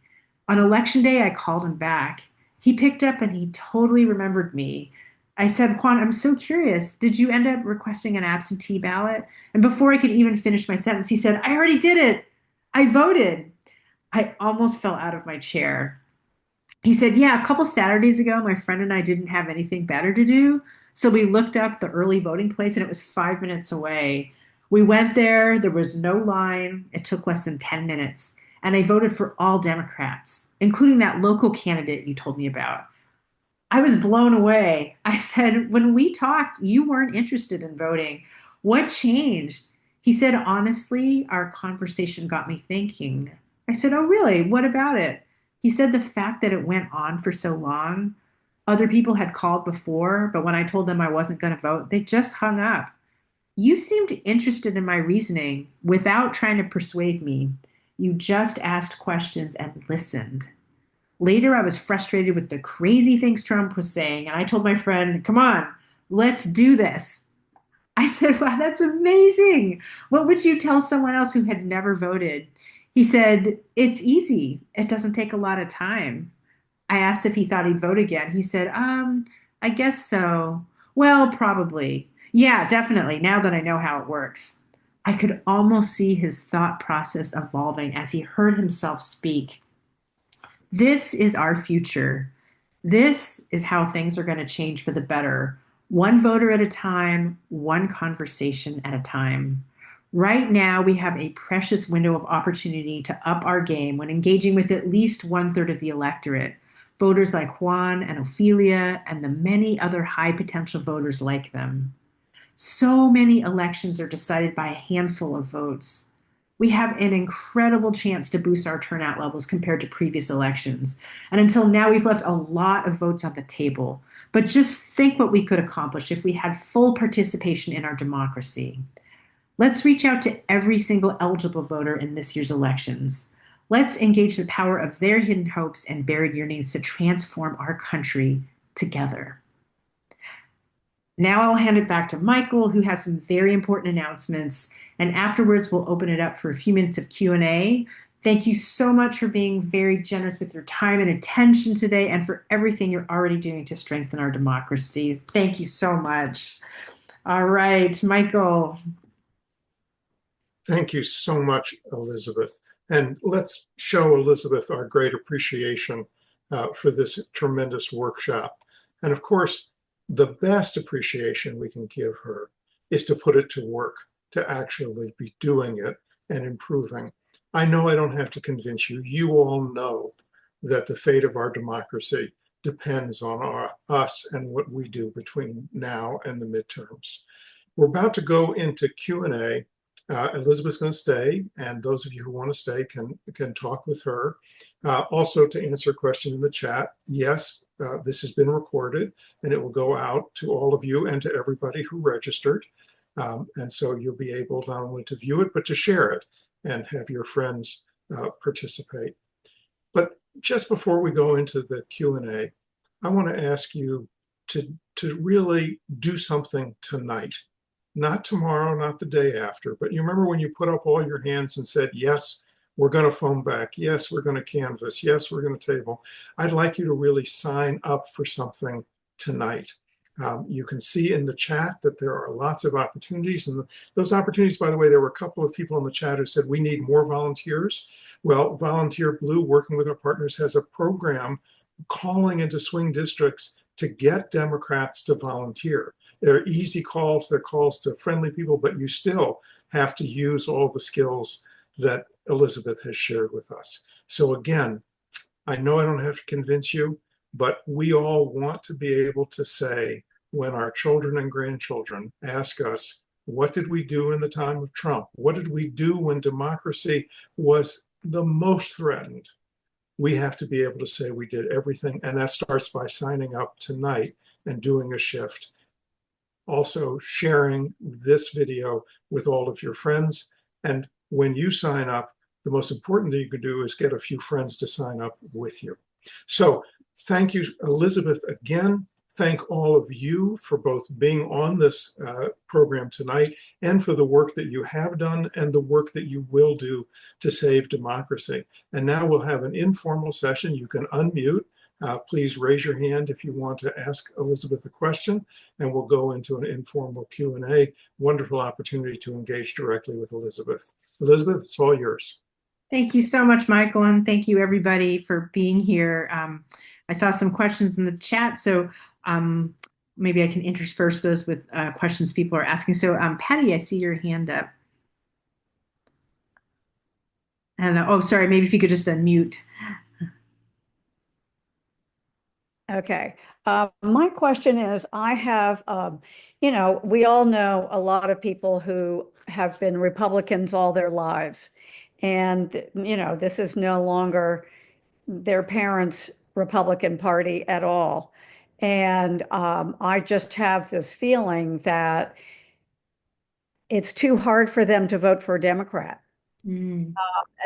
On election day, I called him back. He picked up and he totally remembered me. I said, Juan, I'm so curious. Did you end up requesting an absentee ballot? And before I could even finish my sentence, he said, I already did it. I voted. I almost fell out of my chair. He said, yeah, a couple Saturdays ago, my friend and I didn't have anything better to do. So we looked up the early voting place and it was 5 minutes away. We went there. There was no line. It took less than 10 minutes. And I voted for all Democrats, including that local candidate you told me about. I was blown away. I said, when we talked, you weren't interested in voting. What changed? He said, honestly, our conversation got me thinking. I said, oh, really? What about it? He said the fact that it went on for so long. Other people had called before, but when I told them I wasn't going to vote, they just hung up. You seemed interested in my reasoning without trying to persuade me. You just asked questions and listened. Later, I was frustrated with the crazy things Trump was saying, and I told my friend, come on, let's do this. I said, wow, that's amazing. What would you tell someone else who had never voted? He said, it's easy. It doesn't take a lot of time. I asked if he thought he'd vote again. He said, I guess so. Well, probably. Yeah, definitely, now that I know how it works. I could almost see his thought process evolving as he heard himself speak. This is our future. This is how things are going to change for the better. One voter at a time, one conversation at a time. Right now, we have a precious window of opportunity to up our game when engaging with at least 1/3 of the electorate. voters like Juan and Ophelia, and the many other high potential voters like them. So many elections are decided by a handful of votes. We have an incredible chance to boost our turnout levels compared to previous elections. And until now, we've left a lot of votes on the table. But just think what we could accomplish if we had full participation in our democracy. Let's reach out to every single eligible voter in this year's elections. Let's engage the power of their hidden hopes and buried yearnings to transform our country together. Now I'll hand it back to Michael, who has some very important announcements, and afterwards we'll open it up for a few minutes of Q&A. Thank you so much for being very generous with your time and attention today, and for everything you're already doing to strengthen our democracy. Thank you so much. All right, Michael. Thank you so much, Elizabeth. And let's show Elizabeth our great appreciation for this tremendous workshop. And of course, the best appreciation we can give her is to put it to work, to actually be doing it and improving. I know I don't have to convince you. You all know that the fate of our democracy depends on us and what we do between now and the midterms. We're about to go into Q&A. Elizabeth's going to stay, and those of you who want to stay can talk with her. Also, to answer a question in the chat, yes, this has been recorded, and it will go out to all of you and to everybody who registered. And so you'll be able not only to view it, but to share it and have your friends participate. But just before we go into the Q&A, I want to ask you to really do something tonight. Not tomorrow, not the day after, but you remember when you put up all your hands and said, yes, we're going to phone back. Yes, we're going to canvass. Yes, we're going to table. I'd like you to really sign up for something tonight. You can see in the chat that there are lots of opportunities. And those opportunities, by the way, there were a couple of people in the chat who said, we need more volunteers. Well, Volunteer Blue, working with our partners, has a program calling into swing districts to get Democrats to volunteer. They're easy calls, they're calls to friendly people, but you still have to use all the skills that Elizabeth has shared with us. So again, I know I don't have to convince you, but we all want to be able to say, when our children and grandchildren ask us, what did we do in the time of Trump? What did we do when democracy was the most threatened? We have to be able to say we did everything, and that starts by signing up tonight and doing a shift. Also sharing this video with all of your friends. And when you sign up, the most important thing you can do is get a few friends to sign up with you. So thank you, Elizabeth, again. Thank all of you for both being on this program tonight and for the work that you have done and the work that you will do to save democracy. And now we'll have an informal session. You can unmute. Please raise your hand if you want to ask Elizabeth a question, and we'll go into an informal Q&A. Wonderful opportunity to engage directly with Elizabeth. Elizabeth, it's all yours. Thank you so much, Michael, and thank you everybody for being here. I saw some questions in the chat, so maybe I can intersperse those with questions people are asking. So Patty, I see your hand up. And oh, sorry, maybe if you could just unmute. Okay. My question is, I have, we all know a lot of people who have been Republicans all their lives. And, this is no longer their parents' Republican Party at all. And I just have this feeling that it's too hard for them to vote for a Democrat. Mm.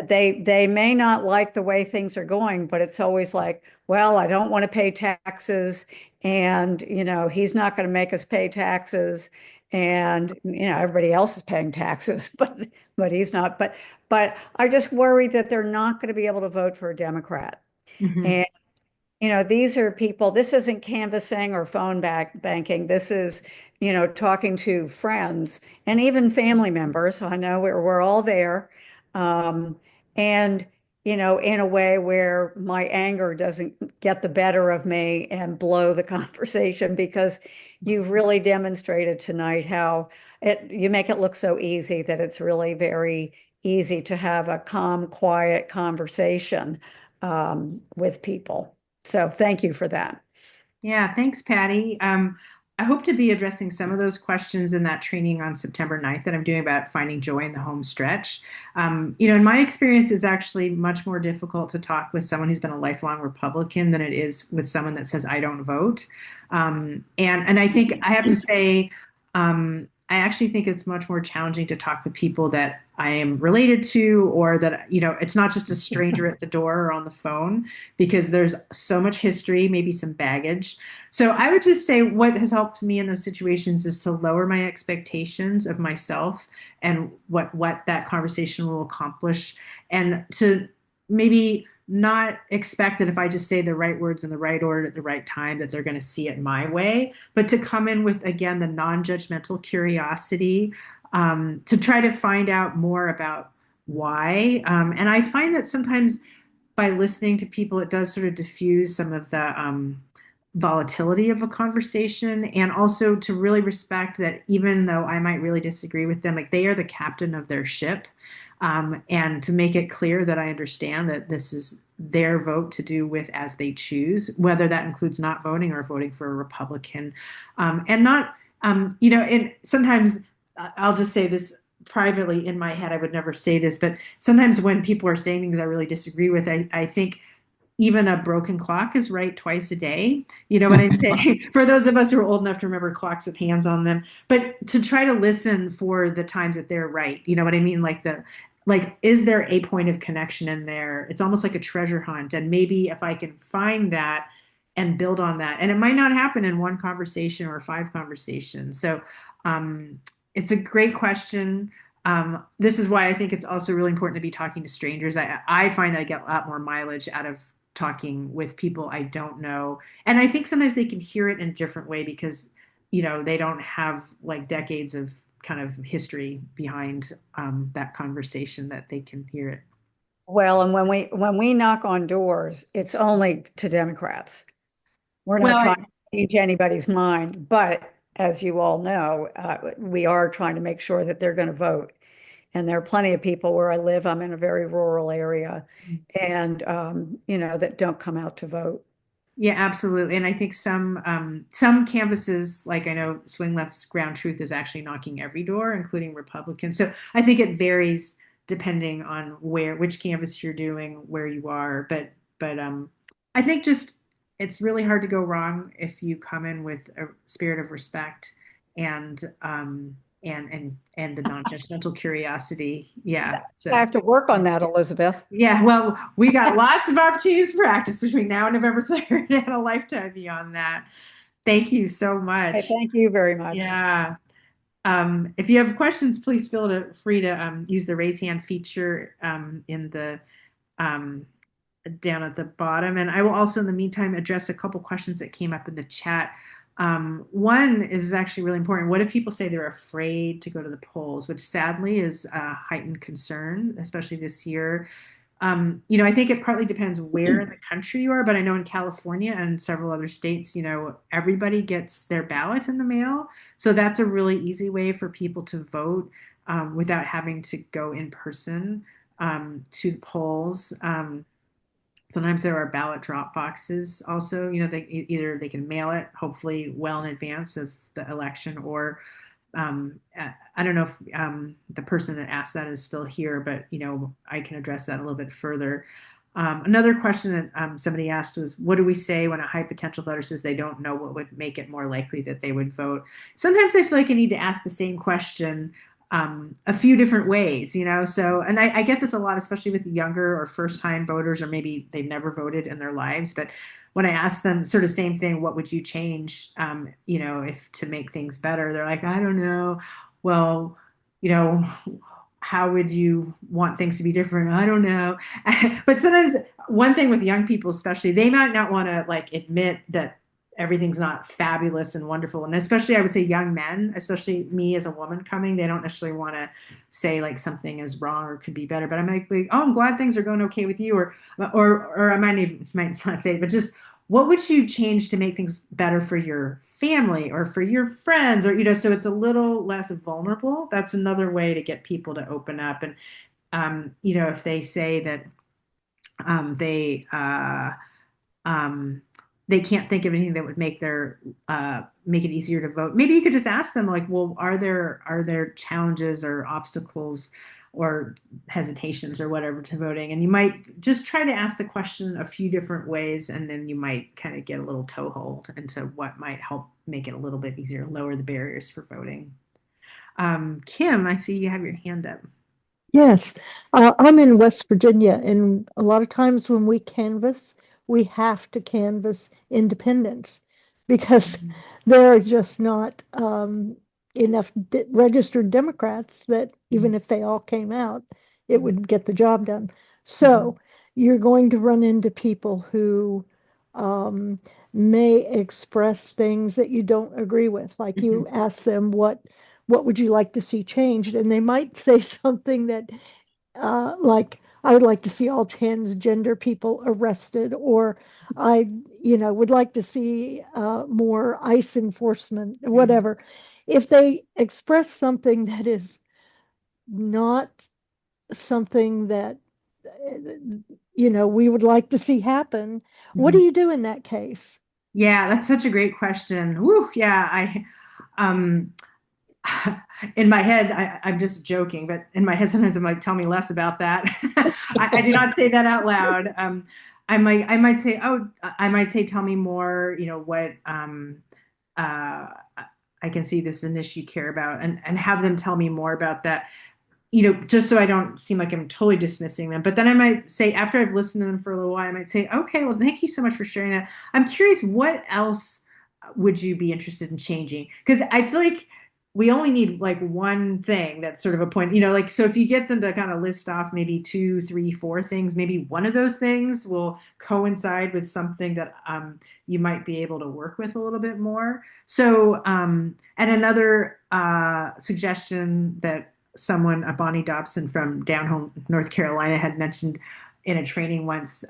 They may not like the way things are going, but it's always like, well, I don't want to pay taxes, and he's not going to make us pay taxes, and everybody else is paying taxes, but he's not. But I just worry that they're not going to be able to vote for a Democrat. Mm-hmm. And these are people, this isn't canvassing or phone banking. This is, talking to friends and even family members. I know we're all there. And, in a way where my anger doesn't get the better of me and blow the conversation, because you've really demonstrated tonight how you make it look so easy, that it's really very easy to have a calm, quiet conversation with people. So thank you for that. Yeah, thanks, Patty. I hope to be addressing some of those questions in that training on September 9th that I'm doing about finding joy in the home stretch. In my experience, it's actually much more difficult to talk with someone who's been a lifelong Republican than it is with someone that says, I don't vote. And I think I have to say, I actually think it's much more challenging to talk with people that I am related to, or that, it's not just a stranger at the door or on the phone, because there's so much history, maybe some baggage. So I would just say what has helped me in those situations is to lower my expectations of myself and what that conversation will accomplish, and to maybe not expect that if I just say the right words in the right order at the right time, that they're going to see it my way, but to come in with, again, the non-judgmental curiosity, to try to find out more about why. And I find that sometimes by listening to people, it does sort of diffuse some of the volatility of a conversation, and also to really respect that even though I might really disagree with them, like they are the captain of their ship, and to make it clear that I understand that this is their vote to do with as they choose, whether that includes not voting or voting for a Republican, and not, and sometimes I'll just say this privately in my head, I would never say this, but sometimes when people are saying things I really disagree with, I think even a broken clock is right twice a day. You know what I'm saying? For those of us who are old enough to remember clocks with hands on them, but to try to listen for the times that they're right. You know what I mean? Like, is there a point of connection in there? It's almost like a treasure hunt. And maybe if I can find that and build on that, and it might not happen in one conversation or five conversations. So it's a great question. This is why I think it's also really important to be talking to strangers. I find I get a lot more mileage out of talking with people I don't know. And I think sometimes they can hear it in a different way because, they don't have like decades of kind of history behind that conversation, that they can hear it. Well, and when we knock on doors, it's only to Democrats. We're Well, not trying to change anybody's mind, but as you all know, we are trying to make sure that they're going to vote. And there are plenty of people where I live. I'm in a very rural area, and that don't come out to vote. yeah, absolutely. And I think some canvases, like I know Swing Left's Ground Truth is actually knocking every door, including Republicans. So I think it varies depending on which canvas you're doing, where you are. But I think just it's really hard to go wrong if you come in with a spirit of respect and and the non-judgmental curiosity. Yeah. I So have to work on that, Elizabeth. yeah, well, we got lots of opportunities to practice between now and November 3rd, and a lifetime beyond that. Thank you so Okay, much. thank you very much. Yeah. If you have questions, please feel free to use the raise hand feature in the um, down at the bottom. And I will also, in the meantime, address a couple questions that came up in the chat. One is actually really important. What if people say they're afraid to go to the polls, which sadly is a heightened concern, especially this year. I think it partly depends where in the country you are, but I know in California and several other states, everybody gets their ballot in the mail. So that's a really easy way for people to vote without having to go in person to the polls. Sometimes there are ballot drop boxes also, either they can mail it, hopefully well in advance of the election, or I don't know if the person that asked that is still here, but I can address that a little bit further. Another question that somebody asked was, what do we say when a high potential voter says they don't know what would make it more likely that they would vote? Sometimes I feel like I need to ask the same question a few different ways, So, and I get this a lot, especially with younger or first time voters, or maybe they've never voted in their lives. But when I ask them sort of same thing, what would you change, if to make things better? They're like, I don't know. Well, you know, how would you want things to be different? I don't know. But sometimes one thing with young people, especially, they might not want to like admit that everything's not fabulous and wonderful. And especially I would say young men, especially me as a woman coming, they don't necessarily want to say like something is wrong or could be better. But I might be, oh, I'm glad things are going okay with you, or I might not say it, but just what would you change to make things better for your family or for your friends, or so it's a little less vulnerable. That's another way to get people to open up. And if they say that they they can't think of anything that would make it easier to vote. Maybe you could just ask them like, well, are there challenges or obstacles or hesitations or whatever to voting? And you might just try to ask the question a few different ways, and then you might kind of get a little toehold into what might help make it a little bit easier, lower the barriers for voting. Kim, I see you have your hand up. Yes, I'm in West Virginia, and a lot of times when we canvass, we have to canvass independents because there are just not enough registered Democrats that even if they all came out, it would get the job done. So you're going to run into people who um, may express things that you don't agree with. Like you ask them what would you like to see changed? And they might say something that, like, I would like to see all transgender people arrested, or would like to see more ICE enforcement, whatever. If they express something that is not something that, we would like to see happen, what do you do in that case? Yeah, that's such a great question. Woo, yeah, um, in my head, I'm just joking, but in my head, sometimes I'm like, tell me less about that. I do not say that out loud. I might say, oh, I might say, tell me more, what, uh, I can see this is an issue you care about, and have them tell me more about that, just so I don't seem like I'm totally dismissing them. But then I might say, after I've listened to them for a little while, I might say, okay, well, thank you so much for sharing that. I'm curious, what else would you be interested in changing? Because I feel like we only need like one thing that's sort of a point, like, so if you get them to kind of list off maybe two, three, four things, maybe one of those things will coincide with something that you might be able to work with a little bit more. So, and another suggestion that someone, Bonnie Dobson from down home North Carolina, had mentioned in a training once,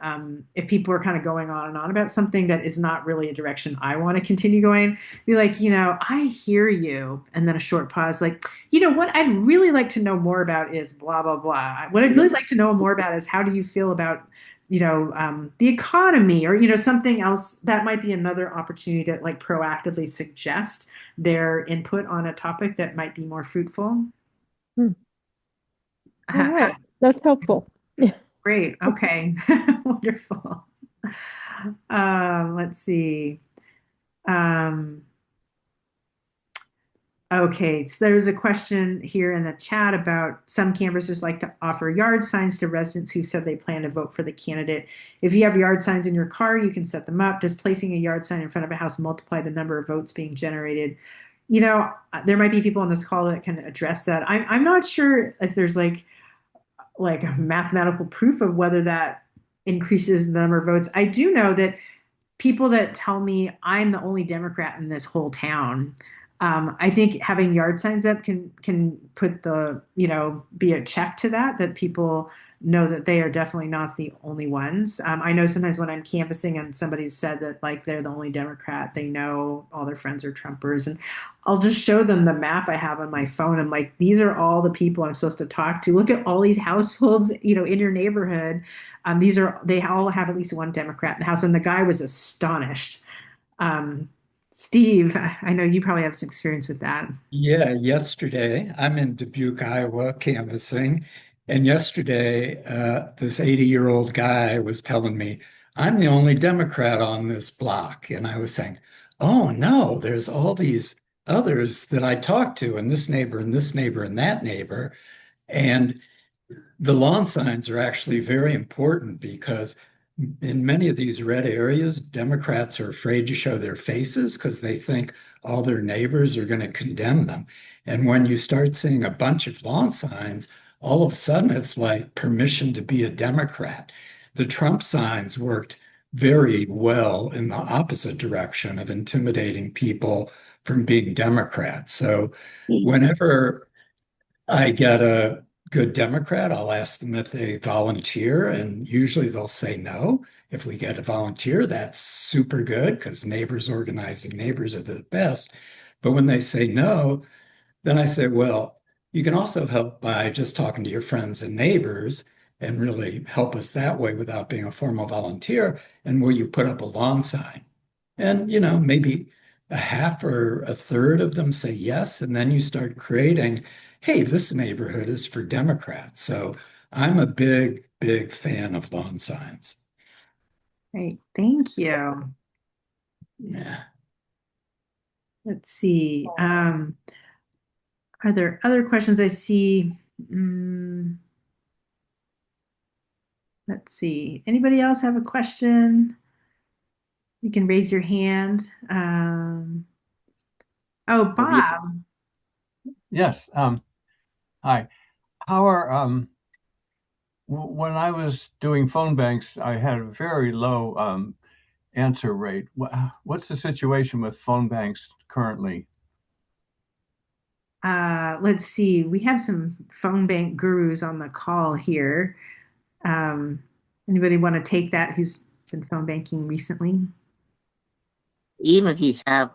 if people are kind of going on and on about something that is not really a direction I want to continue going, be like, I hear you. And then a short pause, like, what I'd really like to know more about is blah, blah, blah. What I'd really like to know more about is how do you feel about, the economy, or, something else. That might be another opportunity to like proactively suggest their input on a topic that might be more fruitful. Hmm. All right, that's helpful. Great. Okay. Wonderful. Let's see. Um, okay. So there's a question here in the chat about some canvassers like to offer yard signs to residents who said they plan to vote for the candidate. If you have yard signs in your car, you can set them up. Does placing a yard sign in front of a house multiply the number of votes being generated? There might be people on this call that can address that. I'm not sure if there's like mathematical proof of whether that increases the number of votes. I do know that people that tell me I'm the only Democrat in this whole town, I think having yard signs up can put be a check to that people know that they are definitely not the only ones. I know sometimes when I'm canvassing and somebody's said that like they're the only Democrat, they know all their friends are Trumpers, and I'll just show them the map I have on my phone. I'm like, these are all the people I'm supposed to talk to. Look at all these households, in your neighborhood. They all have at least one Democrat in the house, and the guy was astonished. Steve, I know you probably have some experience with that. Yeah, yesterday I'm in Dubuque, Iowa, canvassing. And yesterday, this 80-year-old guy was telling me, I'm the only Democrat on this block. And I was saying, oh, no, there's all these others that I talked to, and this neighbor, and this neighbor, and that neighbor. And the lawn signs are actually very important because in many of these red areas, Democrats are afraid to show their faces because they think all their neighbors are going to condemn them. And when you start seeing a bunch of lawn signs, all of a sudden it's like permission to be a Democrat. The Trump signs worked very well in the opposite direction of intimidating people from being Democrats. So whenever I get a good Democrat, I'll ask them if they volunteer, and usually they'll say no. If we get a volunteer, that's super good because neighbors organizing neighbors are the best. But when they say no, then I say, well, you can also help by just talking to your friends and neighbors. and really help us that way without being a formal volunteer? And will you put up a lawn sign? And, maybe a half or a third of them say yes. And then you start creating, hey, this neighborhood is for Democrats. So I'm a big, big fan of lawn signs. Great. Thank you. Yeah. Let's see. Are there other questions I see? Mm, let's see. Anybody else have a question? You can raise your hand. Oh, Bob. Yes. Hi. How are when I was doing phone banks, I had a very low answer rate. What's the situation with phone banks currently? Let's see. We have some phone bank gurus on the call here. Um, Anybody want to take that who's been phone banking recently? Even if you have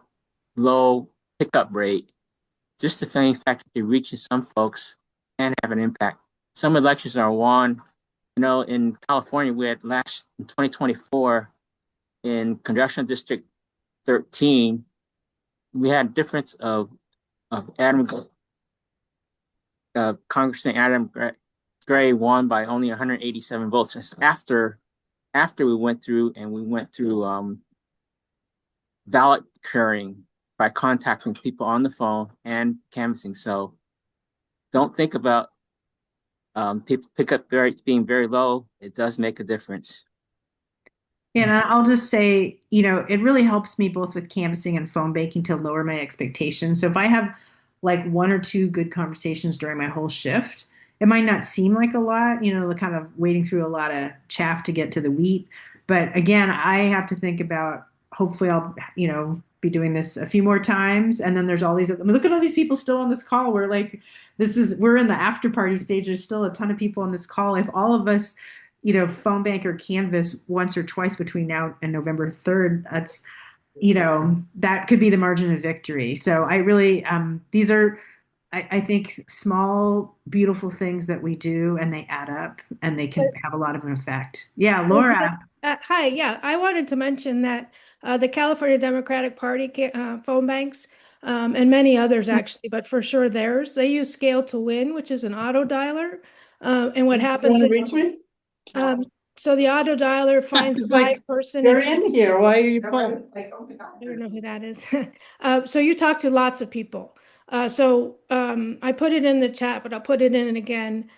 low pickup rate, just the fact that it reaches some folks can have an impact. Some elections are won. In California, we had last in 2024 in Congressional District 13, we had a difference of Congressman Adam Gray won by only 187 votes. That's after we went through ballot curing by contacting people on the phone and canvassing. So don't think about people pickup rates being very low. It does make a difference. And I'll just say, it really helps me both with canvassing and phone banking to lower my expectations. So if I have like one or two good conversations during my whole shift, it might not seem like a lot, the kind of wading through a lot of chaff to get to the wheat. But again, I have to think about hopefully I'll, be doing this a few more times. And then there's all these, look at all these people still on this call. We're in the after party stage. There's still a ton of people on this call. If all of us phone bank or canvas once or twice between now and November 3rd, that's, that could be the margin of victory. So I really, these are, I think, small, beautiful things that we do, and they add up and they can have a lot of an effect. Yeah, Laura. Hi, yeah, I wanted to mention that the California Democratic Party phone banks and many others actually, but for sure theirs, they use Scale to Win, which is an auto dialer. And what happens is, so the auto dialer finds the right person. You're in here. Why are you phone? I don't know who that is. So you talk to lots of people. I put it in the chat, but I'll put it in again.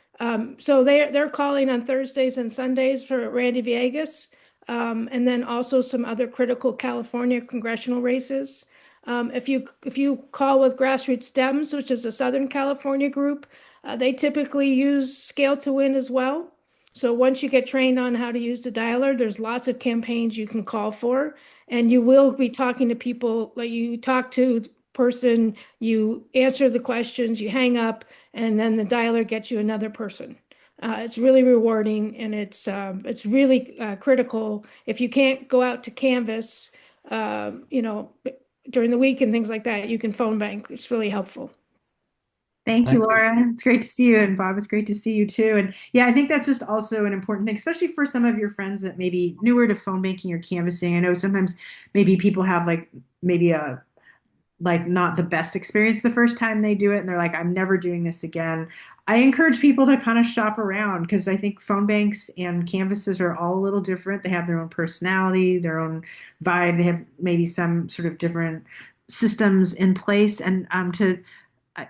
So they're calling on Thursdays and Sundays for Randy Villegas, and then also some other critical California congressional races. If you call with Grassroots Dems, which is a Southern California group, they typically use Scale to Win as well. So once you get trained on how to use the dialer, there's lots of campaigns you can call for, and you will be talking to people. Like, you talk to the person, you answer the questions, you hang up, and then the dialer gets you another person. It's really rewarding, and it's really critical. If you can't go out to canvas, during the week and things like that, you can phone bank. It's really helpful. Thank you, Laura. It's great to see you. And Bob, it's great to see you too. And yeah, I think that's just also an important thing, especially for some of your friends that may be newer to phone banking or canvassing. I know sometimes maybe people have maybe not the best experience the first time they do it, and they're like, I'm never doing this again. I encourage people to kind of shop around, because I think phone banks and canvases are all a little different. They have their own personality, their own vibe. They have maybe some sort of different systems in place. And to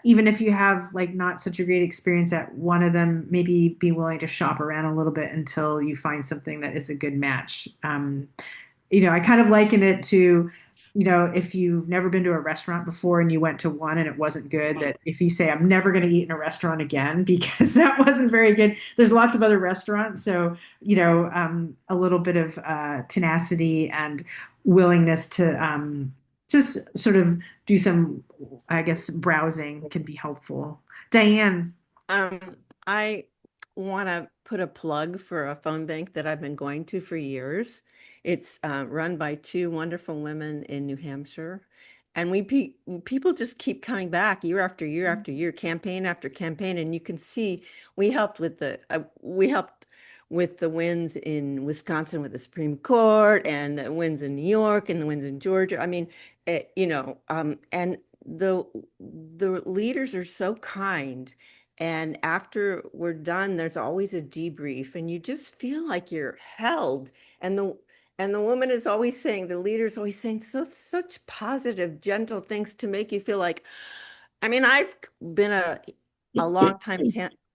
even if you have not such a great experience at one of them, maybe be willing to shop around a little bit until you find something that is a good match. I kind of liken it to, if you've never been to a restaurant before and you went to one and it wasn't good, that if you say, I'm never going to eat in a restaurant again because that wasn't very good, there's lots of other restaurants. So, a little bit of tenacity and willingness to just sort of do some, I guess, browsing can be helpful. Diane. I want to put a plug for a phone bank that I've been going to for years. It's run by two wonderful women in New Hampshire. And people just keep coming back year after year after year, campaign after campaign. And you can see we helped with the wins in Wisconsin with the Supreme Court and the wins in New York and the wins in Georgia. I mean, and the leaders are so kind. And after we're done, there's always a debrief, and you just feel like you're held. And the woman is always saying, the leader is always saying such positive, gentle things to make you feel like, I mean, I've been a long time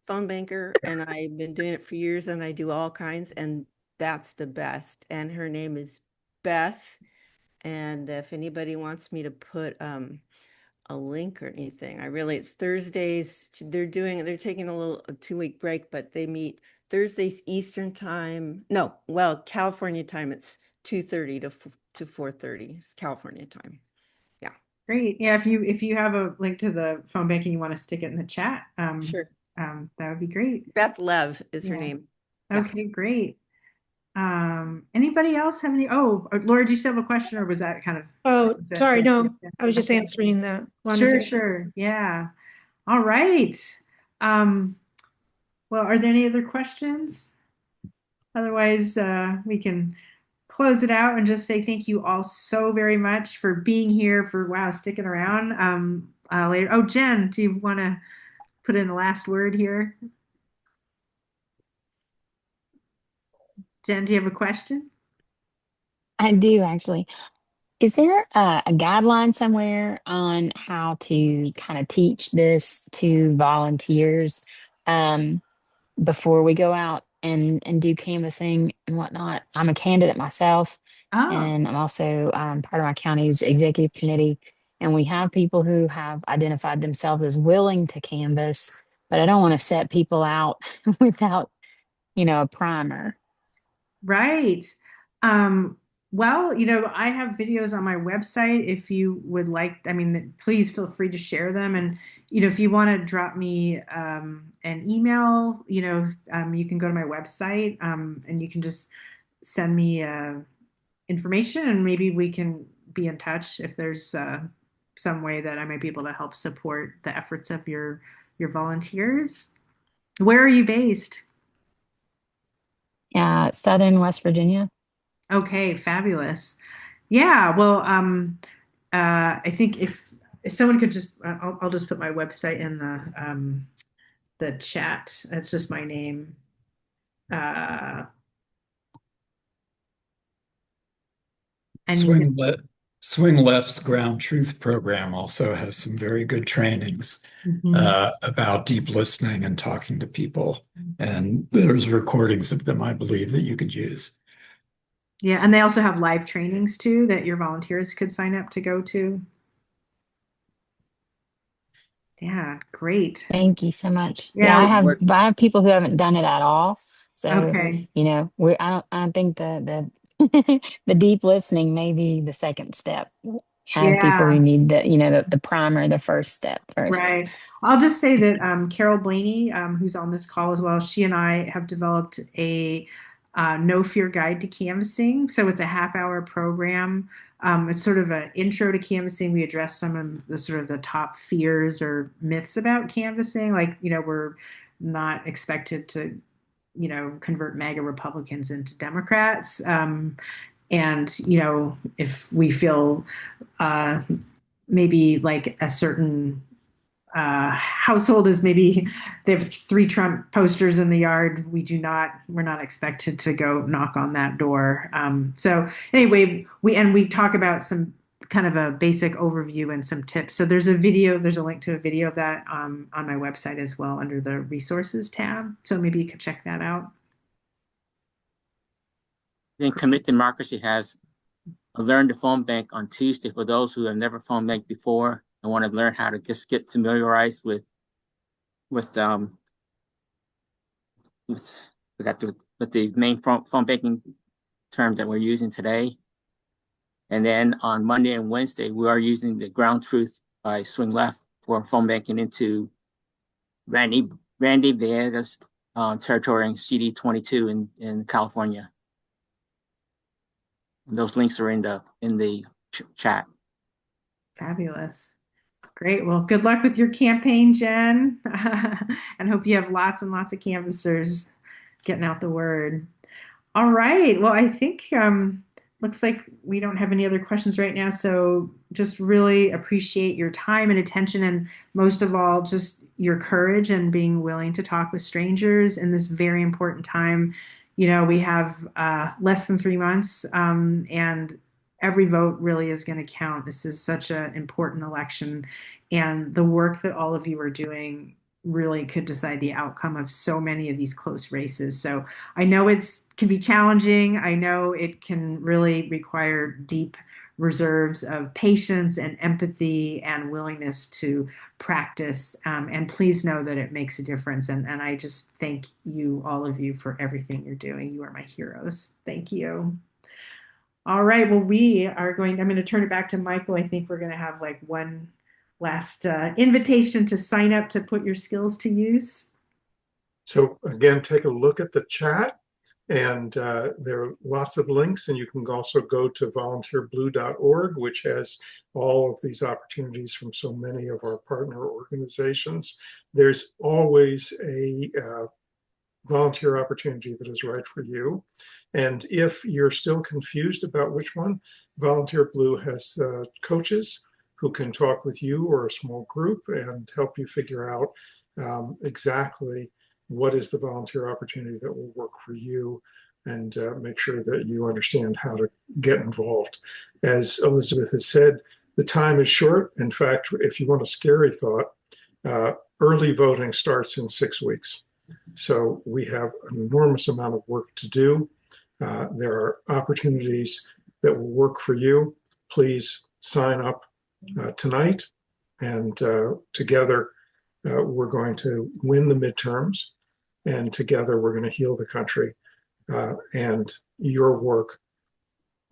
phone banker, and I've been doing it for years, and I do all kinds, and that's the best. And her name is Beth. And if anybody wants me to put a link or anything, it's Thursdays. They're taking a 2-week break, but they meet Thursdays Eastern time. No, well, California time, it's 2:30 to 4:30. It's California time. Yeah. Great. Yeah, if you have a link to the phone banking, you want to stick it in the chat, Sure. that would be great. Beth Lev is her Yeah. name. Okay, great. Anybody else have any? Oh, Laura, do you still have a question, or was that kind of? Oh, was that- sorry, no, I was just Okay. answering that. Sure. Yeah. All right. Well, are there any other questions? Otherwise, we can close it out and just say thank you all so very much for being here, for sticking around. Later. Oh, Jen, do you want to put in a last word here? Jen, do you have a question? I do actually. Is there a guideline somewhere on how to kind of teach this to volunteers before we go out and do canvassing and whatnot? I'm a candidate myself, Oh, and I'm also part of my county's executive committee. And we have people who have identified themselves as willing to canvass, but I don't want to set people out without, a primer. right. Well, I have videos on my website if you would like. I mean, please feel free to share them. And, if you want to drop me an email, you can go to my website and you can just send me information, and maybe we can be in touch if there's some way that I might be able to help support the efforts of your volunteers. Where are you based? Southern West Virginia. Okay, fabulous. Yeah, well, I think if someone could just, I'll just put my website in the chat. That's just my name. And you Swing Swing Left's Ground Truth program also has some very good trainings about deep listening and talking to people. And there's recordings of them, I believe, that you could use. Yeah, and they also have live trainings too that your volunteers could sign up to go to. Yeah, great. Thank you so much. Yeah, I have people who haven't done it at all. So, okay. I don't think the the deep listening may be the second step. Have people Yeah. who need the primer, the first step first. Right. I'll just say that Carol Blaney, who's on this call as well, she and I have developed a no fear guide to canvassing. So it's a half-hour program. It's sort of an intro to canvassing. We address some of the sort of the top fears or myths about canvassing. Like, we're not expected to, convert MAGA Republicans into Democrats. And, if we feel maybe like a certain household is maybe they have 3 Trump posters in the yard. We're not expected to go knock on that door. So anyway, we talk about some kind of a basic overview and some tips. So there's a link to a video of that on my website as well under the resources tab. So maybe you could check that out. Then Commit Democracy has a Learn to Phone Bank on Tuesday for those who have never phone banked before and want to learn how to just get familiarized with the main phone banking terms that we're using today. And then on Monday and Wednesday, we are using the Ground Truth by Swing Left for phone banking into Randy Villegas territory in CD 22 in California. And those links are in the chat. Fabulous. Great. Well, good luck with your campaign, Jen. And hope you have lots and lots of canvassers getting out the word. All right. Well, I think looks like we don't have any other questions right now. So just really appreciate your time and attention, and most of all, just your courage and being willing to talk with strangers in this very important time. You know, we have less than 3 months, and every vote really is going to count. This is such an important election, and the work that all of you are doing really could decide the outcome of so many of these close races. So I know it's can be challenging. I know it can really require deep reserves of patience and empathy and willingness to practice. And please know that it makes a difference. And I just thank you, all of you, for everything you're doing. You are my heroes. Thank you. All right. Well, I'm going to turn it back to Michael. I think we're going to have like one last invitation to sign up to put your skills to use. So again, take a look at the chat, and there are lots of links, and you can also go to volunteerblue.org, which has all of these opportunities from so many of our partner organizations. There's always a volunteer opportunity that is right for you. And if you're still confused about which one, Volunteer Blue has coaches who can talk with you or a small group and help you figure out exactly what is the volunteer opportunity that will work for you, and make sure that you understand how to get involved. As Elizabeth has said, the time is short. In fact, if you want a scary thought, early voting starts in 6 weeks. So we have an enormous amount of work to do. There are opportunities that will work for you. Please sign up tonight, and together we're going to win the midterms, and together we're going to heal the country. And your work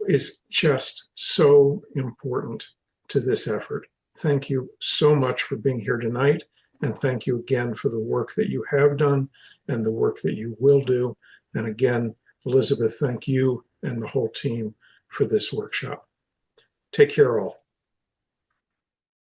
is just so important to this effort. Thank you so much for being here tonight. And thank you again for the work that you have done and the work that you will do. And again, Elizabeth, thank you and the whole team for this workshop. Take care all.